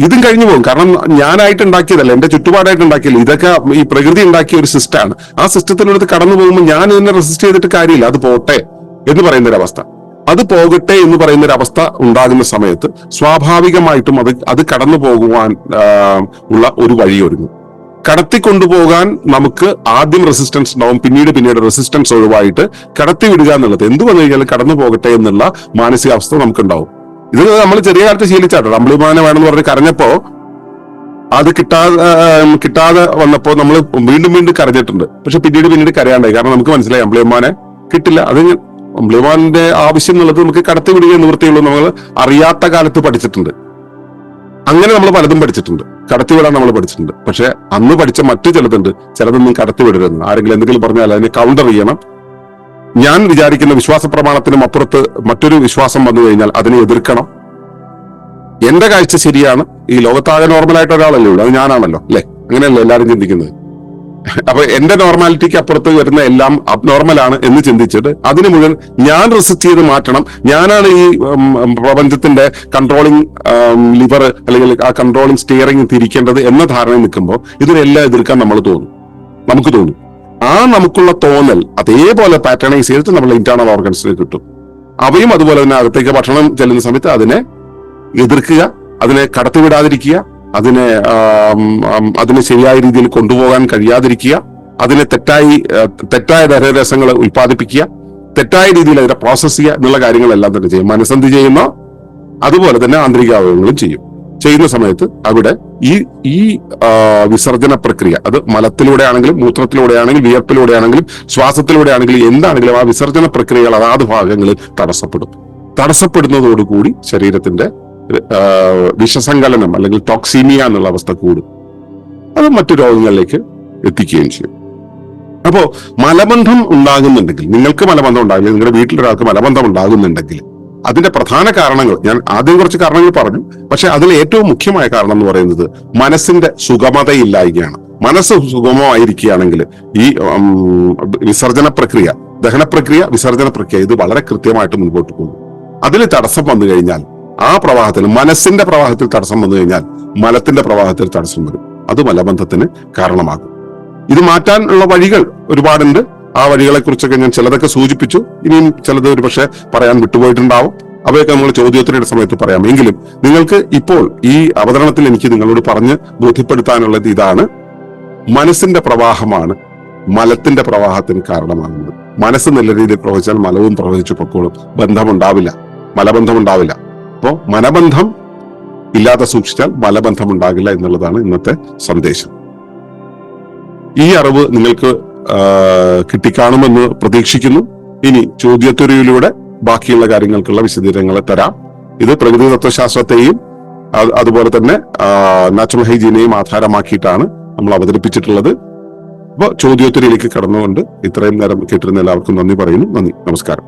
ഇതും കഴിഞ്ഞു പോകും. കാരണം ഞാനായിട്ട് ഉണ്ടാക്കിയതല്ല, എന്റെ ചുറ്റുപാടായിട്ട് ഉണ്ടാക്കിയല്ല, ഇതൊക്കെ ഈ പ്രകൃതി ഉണ്ടാക്കിയ ഒരു സിസ്റ്റമാണ്. ആ സിസ്റ്റത്തിനടുത്ത് കടന്നു പോകുമ്പോൾ ഞാൻ ഇതിനെ റെസിസ്റ്റ് ചെയ്തിട്ട് കാര്യമില്ല, അത് പോട്ടെ എന്ന് പറയുന്നൊരവസ്ഥ, അത് പോകട്ടെ എന്ന് പറയുന്നൊരവസ്ഥ ഉണ്ടാകുന്ന സമയത്ത് സ്വാഭാവികമായിട്ടും അത് കടന്നു പോകുവാൻ ഉള്ള ഒരു വഴിയൊരുങ്ങും. കടത്തിക്കൊണ്ടുപോകാൻ നമുക്ക് ആദ്യം റെസിസ്റ്റൻസ് ഉണ്ടാവും, പിന്നീട് റെസിസ്റ്റൻസ് ഒഴിവായിട്ട് കടത്തി വിടുക എന്നുള്ളത്, എന്ത് വന്നു കഴിഞ്ഞാൽ കടന്നു പോകട്ടെ എന്നുള്ള മാനസികാവസ്ഥ നമുക്കുണ്ടാവും. ഇത് നമ്മൾ ചെറിയ കാലത്ത് ശീലിച്ചാട്ടോ. അമ്പിളിമാനെ വേണമെന്ന് പറഞ്ഞ് കരഞ്ഞപ്പോ അത് കിട്ടാതെ വന്നപ്പോ നമ്മൾ വീണ്ടും കരഞ്ഞിട്ടുണ്ട്. പക്ഷെ പിന്നീട് കരയാണ്ടായി. കാരണം നമുക്ക് മനസ്സിലായി അമ്പിളിമാനെ കിട്ടില്ല. അത് അമ്പിളിമാന്റെ ആവശ്യം എന്നുള്ളത് നമുക്ക് കടത്തി വിടുകയെ നിവൃത്തിയുള്ളൂ. നമ്മൾ അറിയാത്ത കാലത്ത് പഠിച്ചിട്ടുണ്ട്. അങ്ങനെ നമ്മൾ പലതും പഠിച്ചിട്ടുണ്ട്, കടത്തിവിടാൻ നമ്മൾ പഠിച്ചിട്ടുണ്ട്. പക്ഷെ അന്ന് പഠിച്ച മറ്റു ചിലതൊന്നും കടത്തിവിടരുതെന്ന് ആരെങ്കിലും എന്തെങ്കിലും പറഞ്ഞാൽ അതിനെ കൗണ്ടർ ചെയ്യണം. ഞാൻ വിചാരിക്കുന്ന വിശ്വാസ പ്രമാണത്തിനും അപ്പുറത്ത് മറ്റൊരു വിശ്വാസം വന്നു കഴിഞ്ഞാൽ അതിനെ എതിർക്കണം. എന്റെ കാഴ്ച ശരിയാണ്, ഈ ലോകത്താകെ നോർമലായിട്ട് ഒരാളല്ലേ ഉള്ളൂ, അത് ഞാനാണല്ലോ, അല്ലെ? അങ്ങനെയല്ലേ എല്ലാവരും ചിന്തിക്കുന്നത്. അപ്പൊ എന്റെ നോർമാലിറ്റിക്ക് അപ്പുറത്ത് വരുന്ന എല്ലാം അബ്നോർമലാണ് എന്ന് ചിന്തിച്ചിട്ട് അതിന് മുഴുവൻ ഞാൻ റെസിസ്റ്റ് ചെയ്ത് മാറ്റണം, ഞാനാണ് ഈ പ്രപഞ്ചത്തിന്റെ കൺട്രോളിങ് ലിവർ അല്ലെങ്കിൽ ആ കൺട്രോളിങ് സ്റ്റിയറിംഗ് തിരിക്കേണ്ടത് എന്ന ധാരണ നിൽക്കുമ്പോൾ ഇതിനെല്ലാം എതിർക്കാൻ നമുക്ക് തോന്നും. ആ നമുക്കുള്ള തോന്നൽ അതേപോലെ പാറ്റേണൈസ് ചെയ്തിട്ട് നമ്മൾ ഇന്റേണൽ ഓർഗൻസിന് കിട്ടും. അവയും അതുപോലെ തന്നെ അകത്തേക്ക് ഭക്ഷണം ചെല്ലുന്ന സമയത്ത് അതിനെ എതിർക്കുക, അതിനെ കടത്തിവിടാതിരിക്കുക, അതിനെ ശരിയായ രീതിയിൽ കൊണ്ടുപോകാൻ കഴിയാതിരിക്കുക, അതിനെ തെറ്റായ ദഹനരസങ്ങൾ ഉൽപ്പാദിപ്പിക്കുക, തെറ്റായ രീതിയിൽ അതിനെ പ്രോസസ് ചെയ്യുക എന്നുള്ള കാര്യങ്ങളെല്ലാം തന്നെ ചെയ്യും. മനസ്സന്ധി ചെയ്യുന്ന അതുപോലെ തന്നെ ആന്തരിക അവയവങ്ങളും ചെയ്യുന്ന സമയത്ത് അവിടെ ഈ വിസർജന പ്രക്രിയ, അത് മലത്തിലൂടെ ആണെങ്കിലും മൂത്രത്തിലൂടെ ആണെങ്കിലും വിയർപ്പിലൂടെ ആണെങ്കിലും ശ്വാസത്തിലൂടെ ആണെങ്കിലും എന്താണെങ്കിലും ആ വിസർജന പ്രക്രിയകൾ അതാത് ഭാഗങ്ങളിൽ തടസ്സപ്പെടുന്നതോടുകൂടി ശരീരത്തിന്റെ വിഷസങ്കലനം അല്ലെങ്കിൽ ടോക്സീമിയ എന്നുള്ള അവസ്ഥ കൂടും. അത് മറ്റു രോഗങ്ങളിലേക്ക് എത്തിക്കുകയും ചെയ്യും. അപ്പോ മലബന്ധം ഉണ്ടാകുന്നുണ്ടെങ്കിൽ, നിങ്ങൾക്ക് മലബന്ധം ഉണ്ടാകില്ല, നിങ്ങളുടെ വീട്ടിലൊരാൾക്ക് മലബന്ധം ഉണ്ടാകുന്നുണ്ടെങ്കിൽ അതിന്റെ പ്രധാന കാരണങ്ങൾ ഞാൻ ആദ്യം കുറച്ച് കാരണങ്ങൾ പറഞ്ഞു. പക്ഷെ അതിൽ ഏറ്റവും മുഖ്യമായ കാരണം എന്ന് പറയുന്നത് മനസ്സിന്റെ സുഗമതയില്ലായ്കയാണ്. മനസ്സ് സുഗമമായിരിക്കുകയാണെങ്കിൽ ഈ വിസർജന പ്രക്രിയ, ദഹനപ്രക്രിയ, വിസർജന പ്രക്രിയ ഇത് വളരെ കൃത്യമായിട്ട് മുൻപോട്ട് പോകും. അതിൽ തടസ്സം വന്നു കഴിഞ്ഞാൽ ആ പ്രവാഹത്തിൽ, മനസ്സിന്റെ പ്രവാഹത്തിൽ തടസ്സം വന്നു കഴിഞ്ഞാൽ മലത്തിന്റെ പ്രവാഹത്തിൽ തടസ്സം വരും. അത് മലബന്ധത്തിന് കാരണമാകും. ഇത് മാറ്റാനുള്ള വഴികൾ ഒരുപാടുണ്ട്. ആ വഴികളെ കുറിച്ചൊക്കെ ഞാൻ ചിലതൊക്കെ സൂചിപ്പിച്ചു. ഇനിയും ചിലത് ഒരു പക്ഷെ പറയാൻ വിട്ടുപോയിട്ടുണ്ടാവും. അവയൊക്കെ നമ്മൾ ചോദ്യോത്തരയുടെ സമയത്ത് പറയാം. എങ്കിലും നിങ്ങൾക്ക് ഇപ്പോൾ ഈ അവതരണത്തിൽ എനിക്ക് നിങ്ങളോട് പറഞ്ഞ് ബോധ്യപ്പെടുത്താനുള്ളത് ഇതാണ്: മനസ്സിന്റെ പ്രവാഹമാണ് മലത്തിന്റെ പ്രവാഹത്തിന് കാരണമാകുന്നത്. മനസ്സ് നല്ല രീതിയിൽ പ്രവഹിച്ചാൽ മലവും പ്രവഹിച്ചു പൊക്കോളും, മലബന്ധം ഉണ്ടാവില്ല. അപ്പോ മനബന്ധം ഇല്ലാതെ സൂക്ഷിച്ചാൽ മലബന്ധം ഉണ്ടാകില്ല എന്നുള്ളതാണ് ഇന്നത്തെ സന്ദേശം. ഈ അറിവ് നിങ്ങൾക്ക് കിട്ടിക്കാണുമെന്ന് പ്രതീക്ഷിക്കുന്നു. ഇനി ചോദ്യോത്തരയിലൂടെ ബാക്കിയുള്ള കാര്യങ്ങൾക്കുള്ള വിശദീകരണങ്ങൾ തരാം. ഇത് പ്രകൃതി തത്വശാസ്ത്രത്തെയും അതുപോലെ തന്നെ നാച്ചുറൽ ഹൈജീനെയും ആധാരമാക്കിയിട്ടാണ് നമ്മൾ അവതരിപ്പിച്ചിട്ടുള്ളത്. അപ്പോൾ ചോദ്യോത്തരയിലേക്ക് കടന്നുകൊണ്ട് ഇത്രയും നേരം കേട്ടിരുന്ന എല്ലാവർക്കും നന്ദി പറയുന്നു. നന്ദി, നമസ്കാരം.